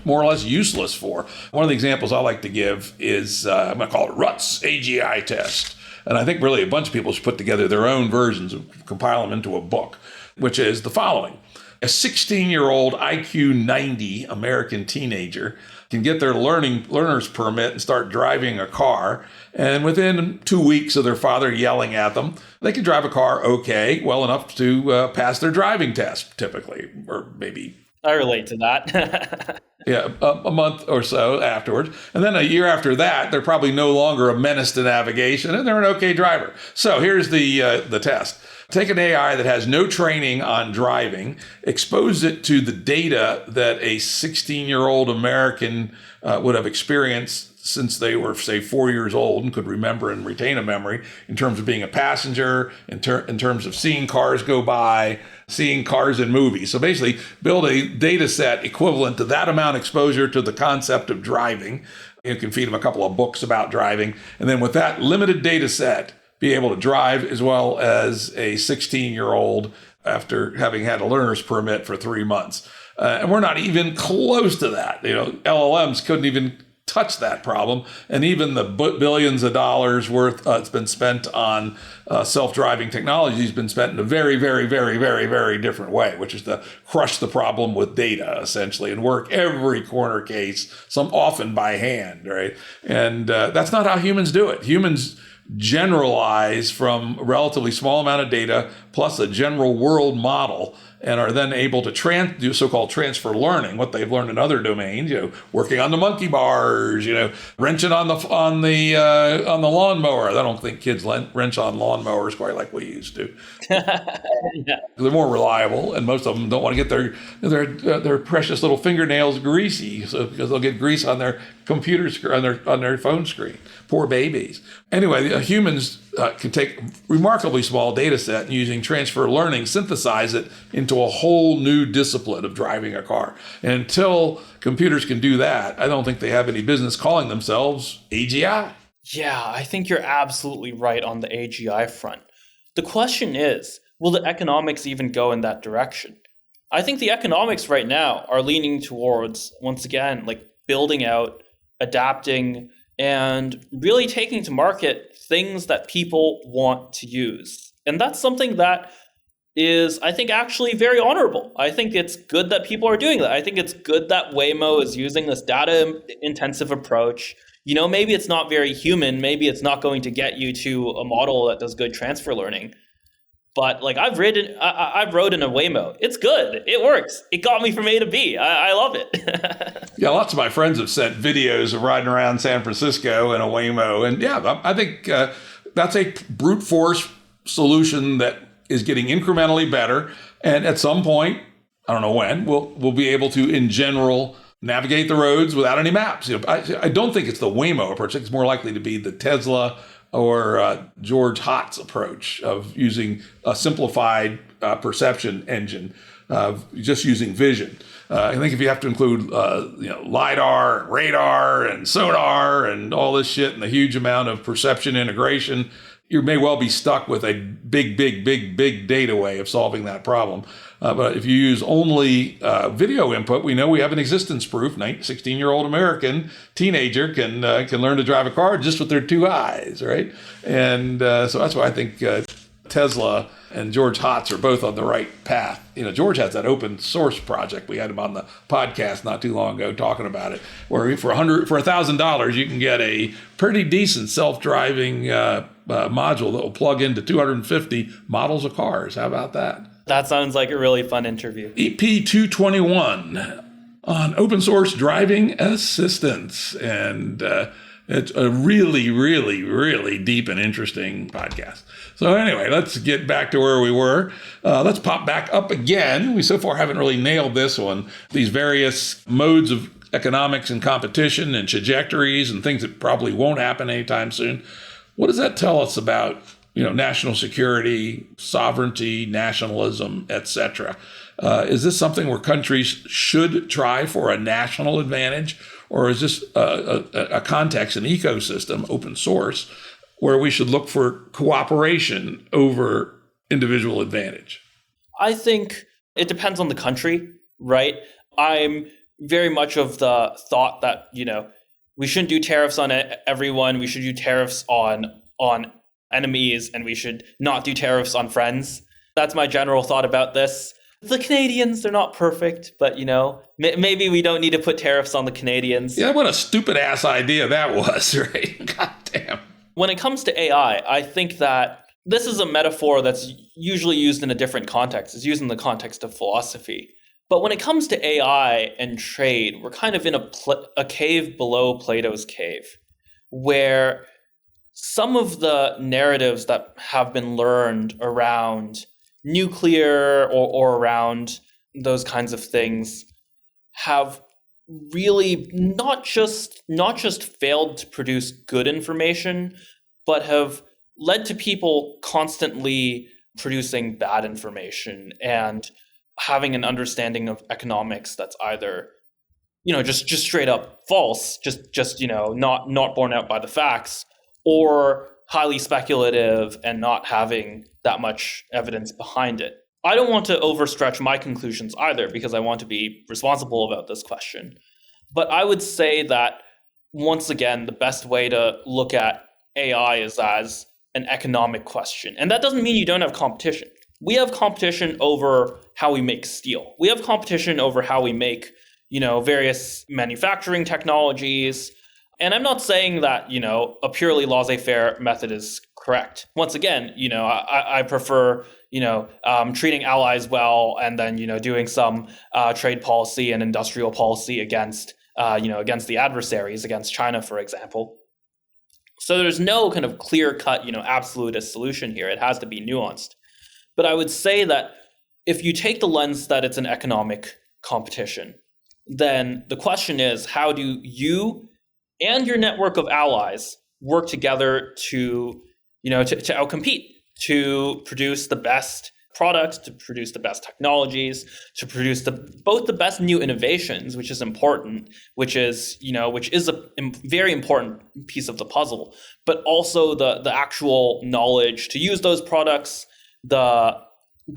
more or less useless for. One of the examples I like to give is, I'm going to call it Rutt's AGI test. And I think really a bunch of people should put together their own versions and compile them into a book, which is the following. A 16-year-old IQ 90 American teenager can get their learner's permit and start driving a car. And within 2 weeks of their father yelling at them, they can drive a car well enough to pass their driving test, typically, or maybe. I relate to that. Yeah, a month or so afterwards. And then a year after that, they're probably no longer a menace to navigation and they're an okay driver. So here's the test. take an AI that has no training on driving, expose it to the data that a 16-year-old American would have experienced since they were, say, 4 years old and could remember and retain a memory in terms of being a passenger, in terms of seeing cars go by, seeing cars in movies. So basically build a data set equivalent to that amount of exposure to the concept of driving. You can feed them a couple of books about driving. And then with that limited data set, be able to drive as well as a 16-year-old after having had a learner's permit for 3 months. And we're not even close to that. LLMs couldn't even touch that problem. And even the billions of dollars worth it's been spent on self-driving technology has been spent in a very, very, very, very, very different way, which is to crush the problem with data, essentially, and work every corner case, some often by hand, right? And that's not how humans do it. Humans generalize from a relatively small amount of data plus a general world model, and are then able to do so-called transfer learning, what they've learned in other domains, working on the monkey bars, wrenching on the lawnmower. I don't think kids wrench on lawnmowers quite like we used to. Yeah. They're more reliable, and most of them don't want to get their precious little fingernails greasy, because they'll get grease on their computer screen, on their phone screen. Poor babies. Anyway, humans can take a remarkably small data set and using transfer learning, synthesize it into a whole new discipline of driving a car. And until computers can do that, I don't think they have any business calling themselves AGI. Yeah, I think you're absolutely right on the AGI front. The question is, will the economics even go in that direction? I think the economics right now are leaning towards, once again, like building out, adapting, and really taking to market things that people want to use. And that's something that is, I think, actually very honorable. I think it's good that people are doing that. I think it's good that Waymo is using this data-intensive approach. Maybe it's not very human. Maybe it's not going to get you to a model that does good transfer learning. But I've rode in a Waymo. It's good. It works. It got me from A to B. I love it. Yeah, lots of my friends have sent videos of riding around San Francisco in a Waymo. And yeah, I think that's a brute force solution that is getting incrementally better. And at some point, I don't know when, we'll be able to, in general, navigate the roads without any maps. I don't think it's the Waymo approach. I think it's more likely to be the Tesla or George Hot's approach of using a simplified perception engine, just using vision. I think if you have to include LiDAR, and radar, and sonar, and all this shit, and the huge amount of perception integration, you may well be stuck with a big data way of solving that problem. But if you use only video input, we know we have an existence proof. 16-year-old American teenager can learn to drive a car just with their two eyes, right? And so that's why I think Tesla and George Hotz are both on the right path. George has that open source project. We had him on the podcast not too long ago talking about it, where for $1,000 you can get a pretty decent self-driving module that will plug into 250 models of cars. How about that? That sounds like a really fun interview. EP 221 on open source driving assistance. And it's a really, really, really deep and interesting podcast. So anyway, let's get back to where we were. Let's pop back up again. We so far haven't really nailed this one. These various modes of economics and competition and trajectories and things that probably won't happen anytime soon. What does that tell us about national security, sovereignty, nationalism, etc.? Is this something where countries should try for a national advantage, or is this a context, an ecosystem, open source, where we should look for cooperation over individual advantage? I think it depends on the country, right? I'm very much of the thought that, we shouldn't do tariffs on everyone. We should do tariffs on enemies, and we should not do tariffs on friends. That's my general thought about this. The Canadians, they're not perfect, but maybe we don't need to put tariffs on the Canadians. Yeah, what a stupid ass idea that was, right? God damn. When it comes to AI, I think that this is a metaphor that's usually used in a different context. It's used in the context of philosophy. But when it comes to AI and trade, we're kind of in a cave below Plato's cave, where some of the narratives that have been learned around nuclear or around those kinds of things have really not just failed to produce good information, but have led to people constantly producing bad information and having an understanding of economics that's either just straight up false, just not borne out by the facts, or highly speculative and not having that much evidence behind it. I don't want to overstretch my conclusions either because I want to be responsible about this question. But I would say that once again, the best way to look at AI is as an economic question. And that doesn't mean you don't have competition. We have competition over how we make steel. We have competition over how we make various manufacturing technologies. And I'm not saying that, a purely laissez-faire method is correct. Once again, I prefer, treating allies well and then, doing some trade policy and industrial policy against the adversaries, against China, for example. So there's no kind of clear-cut, absolutist solution here. It has to be nuanced. But I would say that if you take the lens that it's an economic competition, then the question is, how do you and your network of allies work together to outcompete, to produce the best products, to produce the best technologies, to produce both the best new innovations, which is important, which is a very important piece of the puzzle, but also the actual knowledge to use those products, the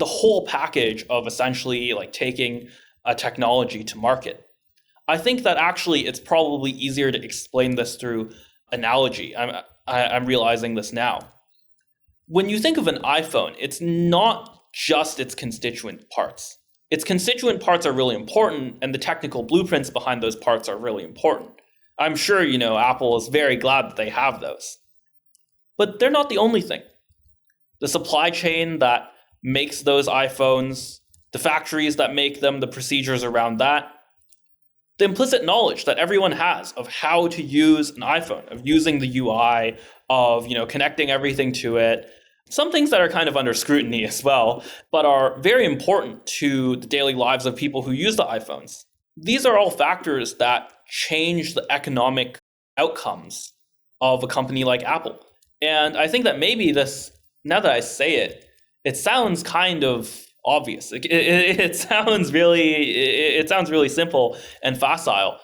whole package of essentially like taking a technology to market. I think that actually it's probably easier to explain this through analogy. I'm realizing this now. When you think of an iPhone, it's not just its constituent parts. Its constituent parts are really important, and the technical blueprints behind those parts are really important. I'm sure, Apple is very glad that they have those. But they're not the only thing. The supply chain that makes those iPhones, the factories that make them, the procedures around that, the implicit knowledge that everyone has of how to use an iPhone, of using the UI, of connecting everything to it. Some things that are kind of under scrutiny as well, but are very important to the daily lives of people who use the iPhones. These are all factors that change the economic outcomes of a company like Apple. And I think that maybe this, now that I say it, it sounds kind of obvious. It sounds really simple and facile.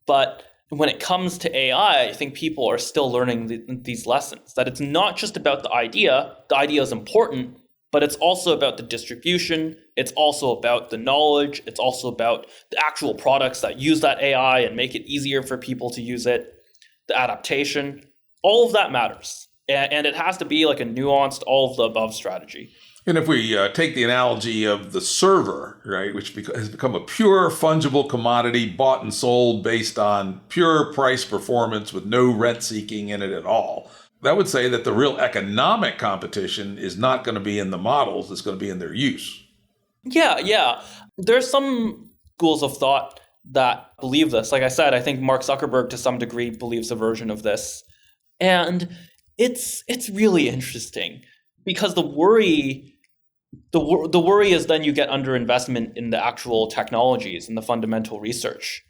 But when it comes to AI, I think people are still learning these lessons, that it's not just about the idea. The idea is important, but it's also about the distribution. It's also about the knowledge. It's also about the actual products that use that AI and make it easier for people to use it, the adaptation. All of that matters. And it has to be like a nuanced, all of the above strategy. And if we take the analogy of the server, right, which has become a pure fungible commodity bought and sold based on pure price performance with no rent seeking in it at all, that would say that the real economic competition is not going to be in the models, it's going to be in their use. Yeah. There's some schools of thought that believe this. Like I said, I think Mark Zuckerberg to some degree believes a version of this. And it's really interesting because the worry is then you get underinvestment in the actual technologies and the fundamental research.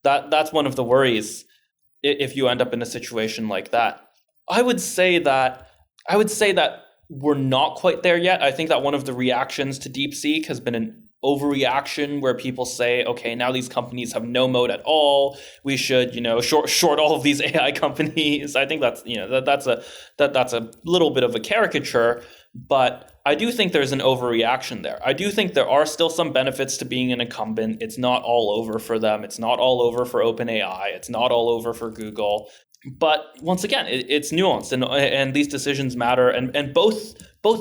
That's one of the worries if you end up in a situation like that. I would say that we're not quite there yet. I think that one of the reactions to DeepSeek has been an overreaction where people say, okay, now these companies have no moat at all. We should, short all of these AI companies. I think that's a little bit of a caricature, but I do think there's an overreaction there. I do think there are still some benefits to being an incumbent. It's not all over for them. It's not all over for OpenAI. It's not all over for Google. But once again, it's nuanced, and these decisions matter, and both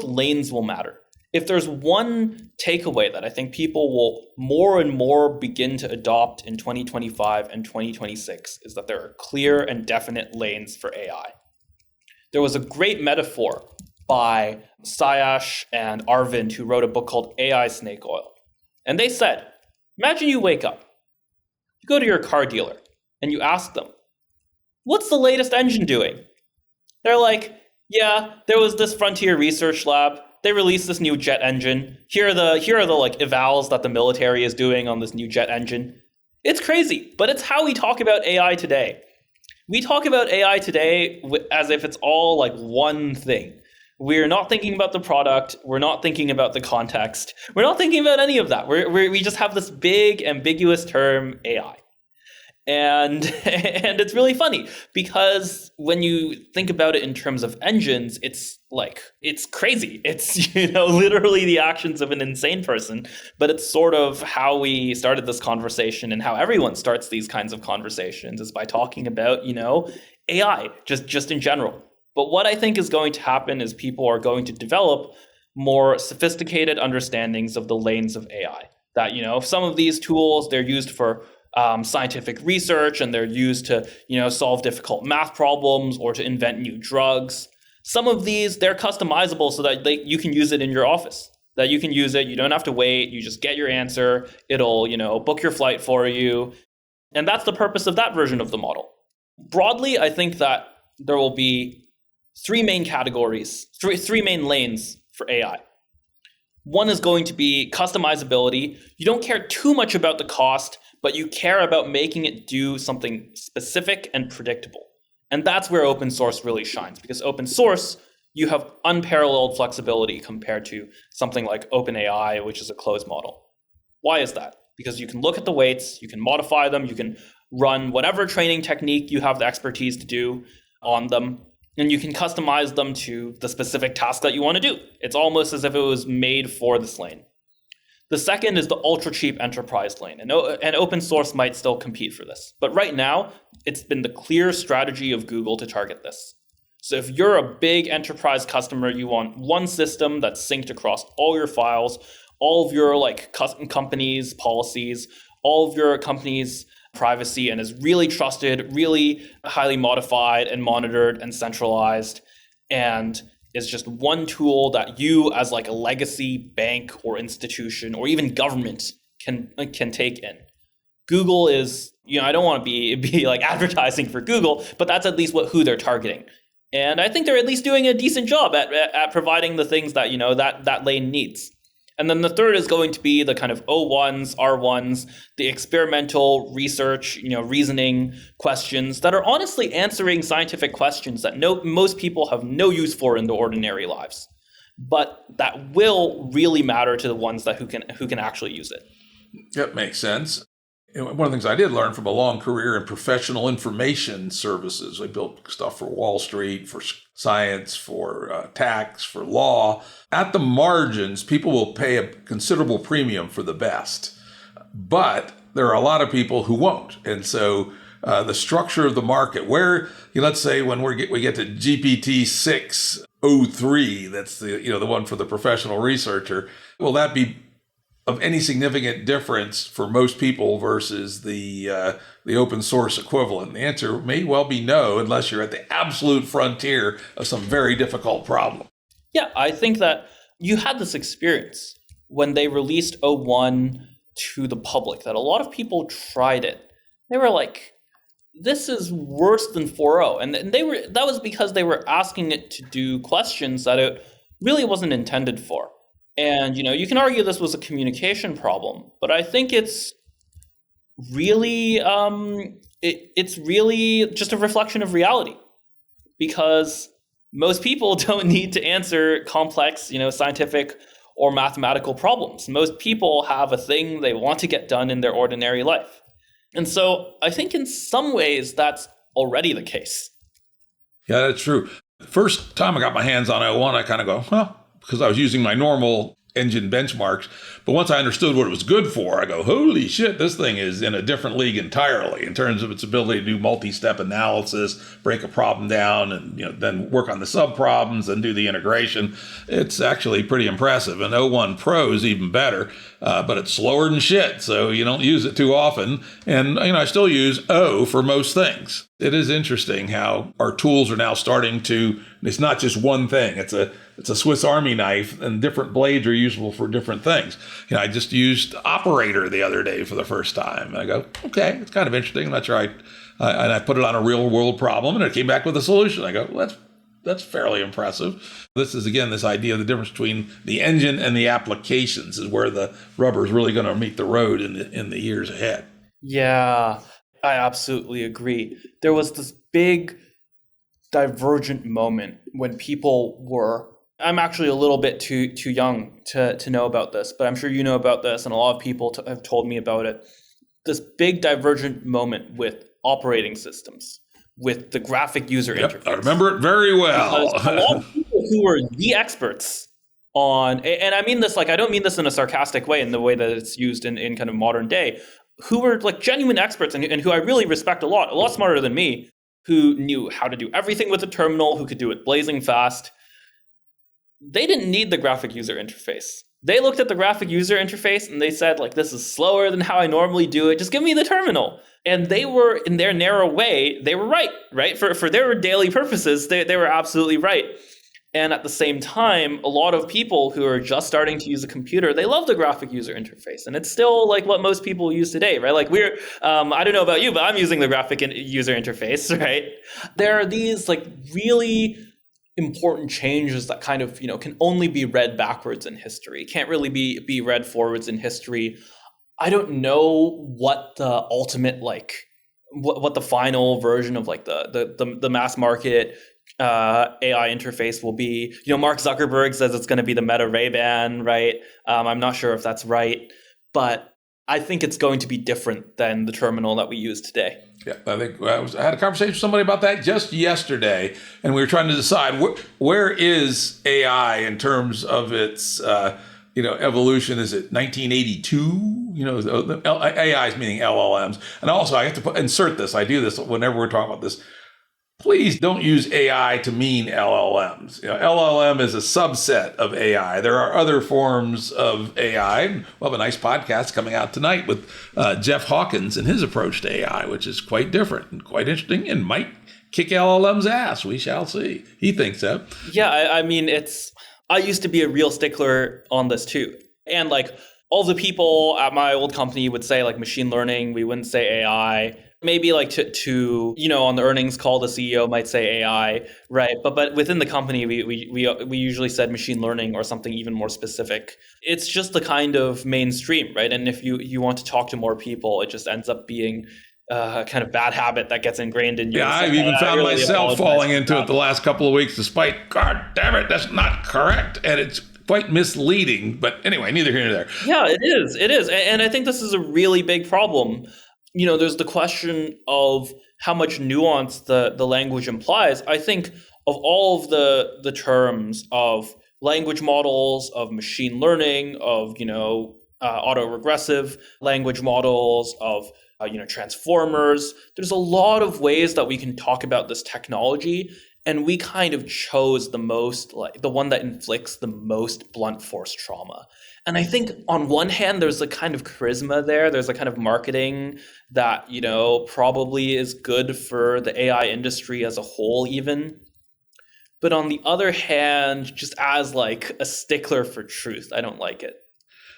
lanes will matter. If there's one takeaway that I think people will more and more begin to adopt in 2025 and 2026 is that there are clear and definite lanes for AI. There was a great metaphor by Sayash and Arvind, who wrote a book called AI Snake Oil. And they said, imagine you wake up, you go to your car dealer, and you ask them, what's the latest engine doing? They're like, yeah, there was this frontier research lab. They released this new jet engine. Here are the like evals that the military is doing on this new jet engine. It's crazy, but it's how we talk about AI today. We talk about AI today as if it's all like one thing. We're not thinking about the product. We're not thinking about the context. We're not thinking about any of that. We just have this big ambiguous term AI. And and it's really funny because when you think about it in terms of engines, it's crazy. It's literally the actions of an insane person, but it's sort of how we started this conversation and how everyone starts these kinds of conversations is by talking about, AI just in general. But what I think is going to happen is people are going to develop more sophisticated understandings of the lanes of AI. That, some of these tools, they're used for scientific research, and they're used to, solve difficult math problems or to invent new drugs. Some of these, they're customizable so that you can use it in your office, that you can use it. You don't have to wait. You just get your answer. It'll, book your flight for you. And that's the purpose of that version of the model. Broadly, I think that there will be three main categories, three main lanes for AI. One is going to be customizability. You don't care too much about the cost, but you care about making it do something specific and predictable. And that's where open source really shines, because open source, you have unparalleled flexibility compared to something like OpenAI, which is a closed model. Why is that? Because you can look at the weights, you can modify them, you can run whatever training technique you have the expertise to do on them, and you can customize them to the specific task that you want to do. It's almost as if it was made for this lane. The second is the ultra cheap enterprise lane, and open source might still compete for this. But right now, it's been the clear strategy of Google to target this. So if you're a big enterprise customer, you want one system that's synced across all your files, all of your company's policies, all of your company's privacy, and is really trusted, really highly modified and monitored and centralized, and is just one tool that you as like a legacy bank or institution or even government can take in. Google is, I don't want to be like advertising for Google, but that's at least who they're targeting. And I think they're at least doing a decent job at providing the things that, that lane needs. And then the third is going to be the kind of O1s, R1s, the experimental research, reasoning questions that are honestly answering scientific questions that most people have no use for in their ordinary lives, but that will really matter to the ones who can actually use it. That makes sense. One of the things I did learn from a long career in professional information services, I built stuff for Wall Street, for science, for tax, for law. At the margins, people will pay a considerable premium for the best, but there are a lot of people who won't. And so the structure of the market, where let's say when we get to GPT 6.03, that's the one for the professional researcher, will that be of any significant difference for most people versus the open source equivalent? The answer may well be no, unless you're at the absolute frontier of some very difficult problem. Yeah, I think that you had this experience when they released O1 to the public, that a lot of people tried it. They were like, this is worse than 4.0. And that was because they were asking it to do questions that it really wasn't intended for. And, you can argue this was a communication problem, but I think it's really, it's really just a reflection of reality, because most people don't need to answer complex, scientific or mathematical problems. Most people have a thing they want to get done in their ordinary life. And so I think in some ways that's already the case. Yeah, that's true. The first time I got my hands on O1, I kind of go, well, because I was using my normal engine benchmarks. But once I understood what it was good for, I go, holy shit, this thing is in a different league entirely in terms of its ability to do multi-step analysis, break a problem down, and then work on the sub-problems and do the integration. It's actually pretty impressive. And O1 Pro is even better, but it's slower than shit, so you don't use it too often. And I still use O for most things. It is interesting how our tools are now starting to, it's not just one thing. It's a Swiss Army knife, and different blades are useful for different things. I just used Operator the other day for the first time. And I go, okay, it's kind of interesting. I'm not sure and I put it on a real world problem, and it came back with a solution. I go, well, that's That's fairly impressive. This is, again, this idea of the difference between the engine and the applications is where the rubber is really going to meet the road in the years ahead. Yeah, I absolutely agree. There was this big divergent moment when people were, I'm actually a little bit too young to know about this, but I'm sure you know about this, and a lot of people have told me about it. This big divergent moment with operating systems, with the graphic user interface. I remember it very well. Because a lot of people who were the experts on, and I mean this, like, I don't mean this in a sarcastic way in the way that it's used in kind of modern day, who were like genuine experts and who I really respect a lot smarter than me, who knew how to do everything with a terminal, who could do it blazing fast. They didn't need the graphic user interface. They looked at the graphic user interface and they said, like, this is slower than how I normally do it. Just give me the terminal. And they were, in their narrow way, they were right? For their daily purposes, they were absolutely right. And at the same time, a lot of people who are just starting to use a computer, they love the graphic user interface. And it's still like what most people use today, right? Like I don't know about you, but I'm using the graphic user interface, right? There are these like really important changes that kind of, can only be read backwards in history, can't really be read forwards in history. I don't know what the ultimate, like, what the final version of like the mass market AI interface will be. Mark Zuckerberg says it's going to be the Meta Ray-Ban, right? I'm not sure if that's right, but I think it's going to be different than the terminal that we use today. Yeah, I think I had a conversation with somebody about that just yesterday, and we were trying to decide where is AI in terms of its evolution. Is it 1982? AI is meaning LLMs, and also I have to insert this. I do this whenever we're talking about this. Please don't use AI to mean LLMs. LLM is a subset of AI. There are other forms of AI. We'll have a nice podcast coming out tonight with Jeff Hawkins and his approach to AI, which is quite different and quite interesting and might kick LLM's ass. We shall see. He thinks so. Yeah, I mean, I used to be a real stickler on this too. And like all the people at my old company would say like machine learning, we wouldn't say AI. Maybe like to on the earnings call, the CEO might say AI, right? But within the company, we usually said machine learning or something even more specific. It's just the kind of mainstream, right? And if you want to talk to more people, it just ends up being a kind of bad habit that gets ingrained in you. Yeah, I've even found myself falling into it the last couple of weeks, despite, God damn it, that's not correct. And it's quite misleading. But anyway, neither here nor there. Yeah, it is. And I think this is a really big problem. There's the question of how much nuance the language implies. I think of all of the terms of language models, of machine learning, of autoregressive language models, of transformers, there's a lot of ways that we can talk about this technology, and we kind of chose the most, like the one that inflicts the most blunt force trauma. And I think on one hand, there's a kind of charisma there. There's a kind of marketing that, probably is good for the AI industry as a whole even. But on the other hand, just as like a stickler for truth, I don't like it.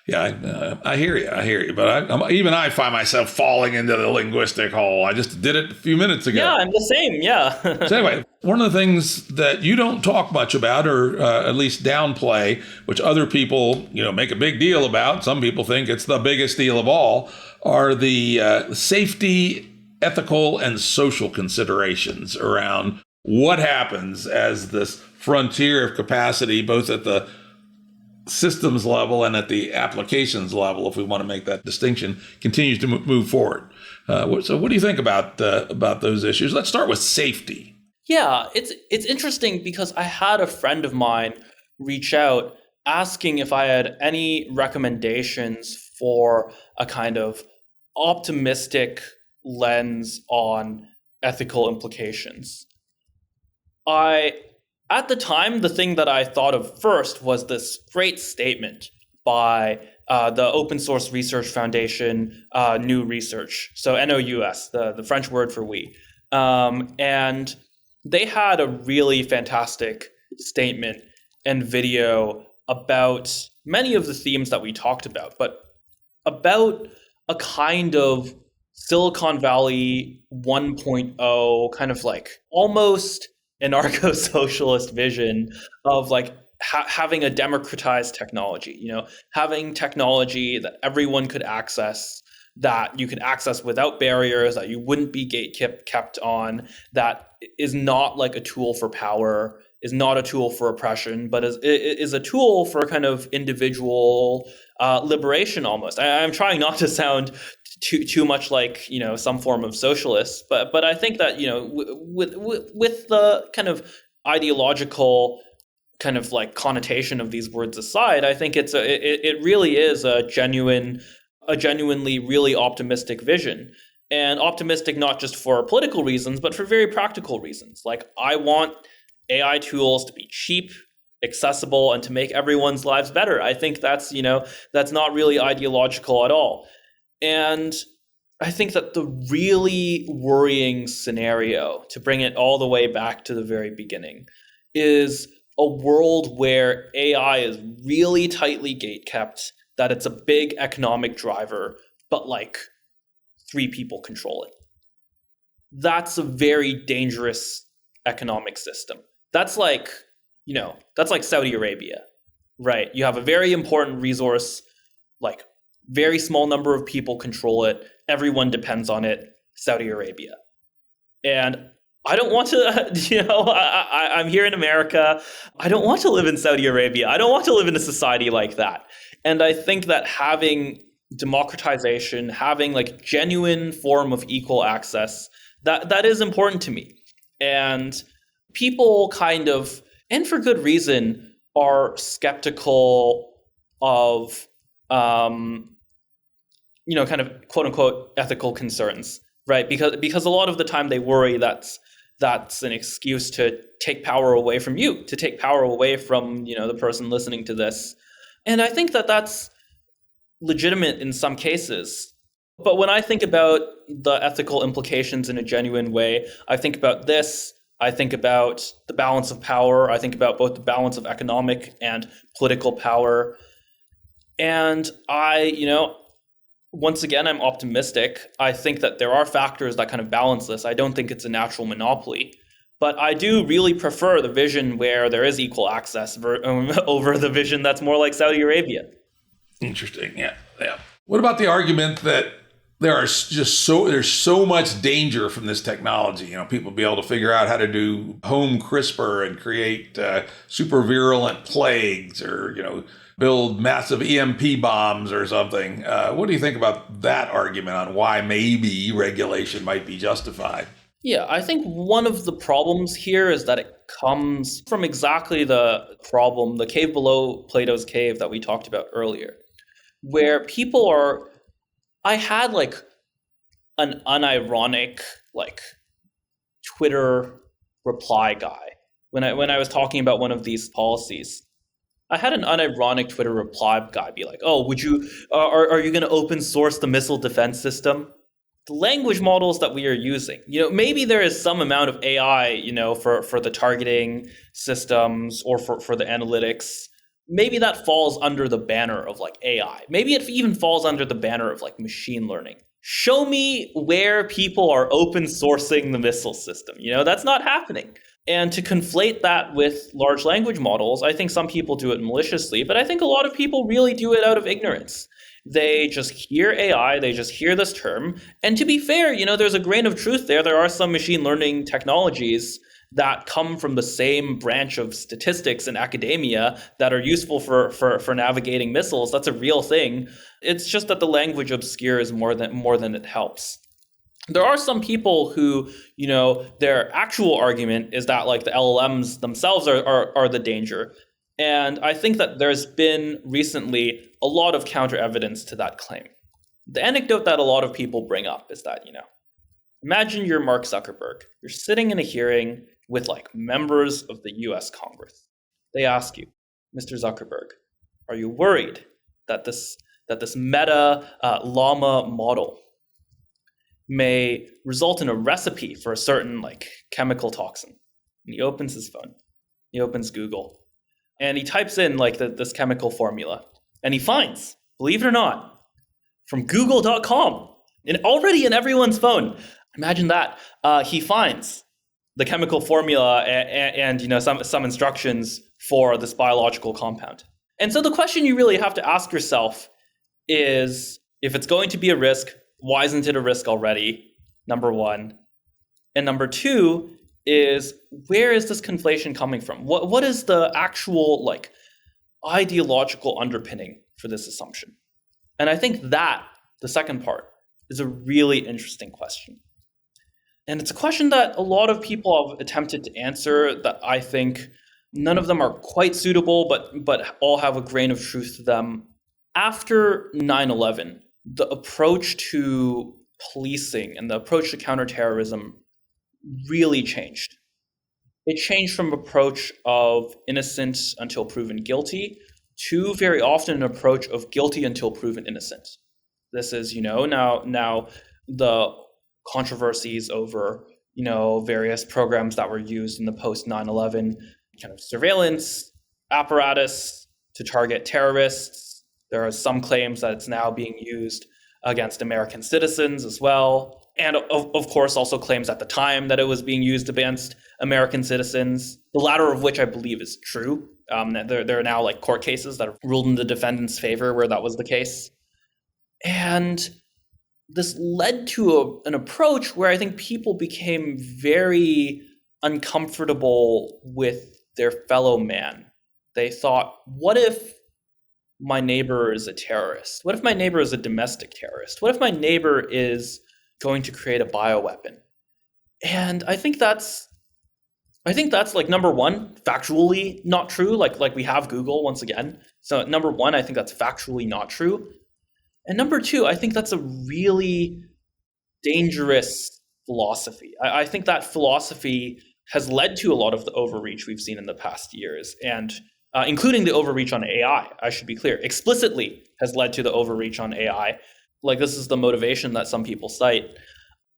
Yeah, I hear you. But I find myself falling into the linguistic hole. I just did it a few minutes ago. Yeah, I'm the same. Yeah. So anyway, one of the things that you don't talk much about, or at least downplay, which other people, make a big deal about, some people think it's the biggest deal of all, are the safety, ethical, and social considerations around what happens as this frontier of capacity, both at the systems level and at the applications level, if we want to make that distinction, continues to move forward. So what do you think about those issues? Let's start with safety. Yeah, it's interesting because I had a friend of mine reach out asking if I had any recommendations for a kind of optimistic lens on ethical implications. At the time, the thing that I thought of first was this great statement by the Open Source Research Foundation, New Research, so NOUS, the French word for we. And they had a really fantastic statement and video about many of the themes that we talked about, but about a kind of Silicon Valley 1.0, kind of like almost anarcho-socialist vision of like having a democratized technology, having technology that everyone could access, that you could access without barriers, that you wouldn't be kept on, that is not like a tool for power, is not a tool for oppression, but is a tool for kind of individual liberation almost. I'm trying not to sound too much like some form of socialist, but I think that with the kind of ideological kind of like connotation of these words aside, I think it really is a genuinely really optimistic vision, and optimistic not just for political reasons, but for very practical reasons. Like, I want AI tools to be cheap, accessible, and to make everyone's lives better. I think that's not really ideological at all. And I think that the really worrying scenario, to bring it all the way back to the very beginning, is a world where AI is really tightly gatekept, that it's a big economic driver, but like 3 people control it. That's a very dangerous economic system. That's like Saudi Arabia, right? You have a very important resource, like very small number of people control it. Everyone depends on it. Saudi Arabia. And I don't want to, I'm here in America. I don't want to live in Saudi Arabia. I don't want to live in a society like that. And I think that having democratization, having like genuine form of equal access, that is important to me. And people kind of, and for good reason, are skeptical of, kind of quote unquote ethical concerns, right? Because a lot of the time they worry that's an excuse to take power away from you, to take power away from the person listening to this. And I think that that's legitimate in some cases. But when I think about the ethical implications in a genuine way, I think about this. I think about the balance of power. I think about both the balance of economic and political power. And once again, I'm optimistic. I think that there are factors that kind of balance this. I don't think it's a natural monopoly. But I do really prefer the vision where there is equal access over the vision that's more like Saudi Arabia. Interesting. Yeah. What about the argument that there's so much danger from this technology? People be able to figure out how to do home CRISPR and create super virulent plagues, or build massive EMP bombs or something. What do you think about that argument on why maybe regulation might be justified? Yeah, I think one of the problems here is that it comes from exactly the problem, the cave below Plato's cave that we talked about earlier, where people are, I had like an unironic like Twitter reply guy when I was talking about one of these policies. I had an unironic Twitter reply guy be like, "Oh, would you are you going to open source the missile defense system?" The language models that we are using, maybe there is some amount of AI, for the targeting systems or for the analytics. Maybe that falls under the banner of like AI. Maybe it even falls under the banner of like machine learning. Show me where people are open sourcing the missile system. That's not happening. And to conflate that with large language models, I think some people do it maliciously, but I think a lot of people really do it out of ignorance. They just hear AI, they just hear this term. And to be fair, there's a grain of truth there. There are some machine learning technologies that come from the same branch of statistics and academia that are useful for navigating missiles. That's a real thing. It's just that the language obscures more than it helps. There are some people who, their actual argument is that like the LLMs themselves are the danger. And I think that there's been recently a lot of counter evidence to that claim. The anecdote that a lot of people bring up is that, imagine you're Mark Zuckerberg. You're sitting in a hearing with like members of the US Congress. They ask you, Mr. Zuckerberg, are you worried that this Meta llama model may result in a recipe for a certain like chemical toxin? And he opens his phone. He opens Google. And he types in like this chemical formula. And he finds, believe it or not, from google.com, and already in everyone's phone. Imagine that. He finds the chemical formula and some instructions for this biological compound. And so the question you really have to ask yourself is, if it's going to be a risk, why isn't it a risk already? Number one. And number two is, where is this conflation coming from? What is the actual ideological underpinning for this assumption? And I think that, the second part, is a really interesting question. And it's a question that a lot of people have attempted to answer, that I think none of them are quite suitable, but all have a grain of truth to them. After 9/11, the approach to policing and the approach to counterterrorism really changed. It changed from an approach of innocent until proven guilty to very often an approach of guilty until proven innocent. This is, now the controversies over, various programs that were used in the post 9/11 kind of surveillance apparatus to target terrorists. There are some claims that it's now being used against American citizens as well. And of course, also claims at the time that it was being used against American citizens, the latter of which I believe is true. There are now court cases that have ruled in the defendant's favor where that was the case. And this led to an approach where I think people became very uncomfortable with their fellow man. They thought, what if my neighbor is a terrorist? What if my neighbor is a domestic terrorist? What if my neighbor is going to create a bioweapon? And I think that's number one, factually not true. Like we have Google once again. So number one, I think that's factually not true. And number two, I think that's a really dangerous philosophy. I think that philosophy has led to a lot of the overreach we've seen in the past years, and including the overreach on AI, I should be clear, explicitly has led to the overreach on AI. This is the motivation that some people cite,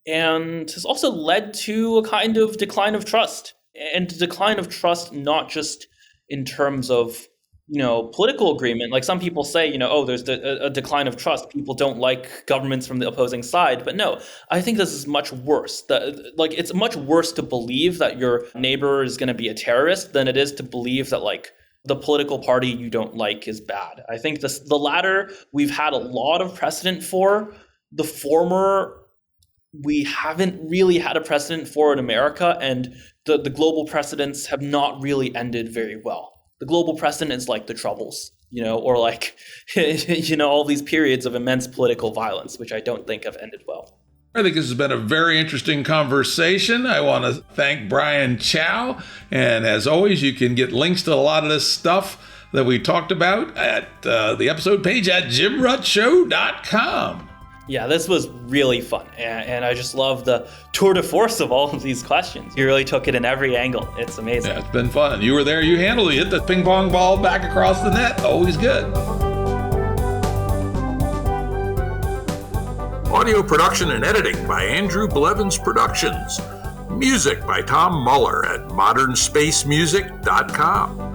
and has also led to a kind of decline of trust, and decline of trust not just in terms of political agreement. Like some people say, there's a decline of trust. People don't like governments from the opposing side. But no, I think this is much worse. It's much worse to believe that your neighbor is going to be a terrorist than it is to believe that the political party you don't like is bad. I think the latter we've had a lot of precedent for. The former, we haven't really had a precedent for in America, and the global precedents have not really ended very well. The global precedent is like the Troubles, or all these periods of immense political violence, which I don't think have ended well. I think this has been a very interesting conversation. I want to thank Brian Chau. And as always, you can get links to a lot of this stuff that we talked about at the episode page at jimrutshow.com. Yeah, this was really fun. And I just love the tour de force of all of these questions. You really took it in every angle. It's amazing. Yeah, it's been fun. You were there, you handled it. You hit the ping pong ball back across the net. Always good. Audio production and editing by Andrew Blevins Productions. Music by Tom Muller at modernspacemusic.com.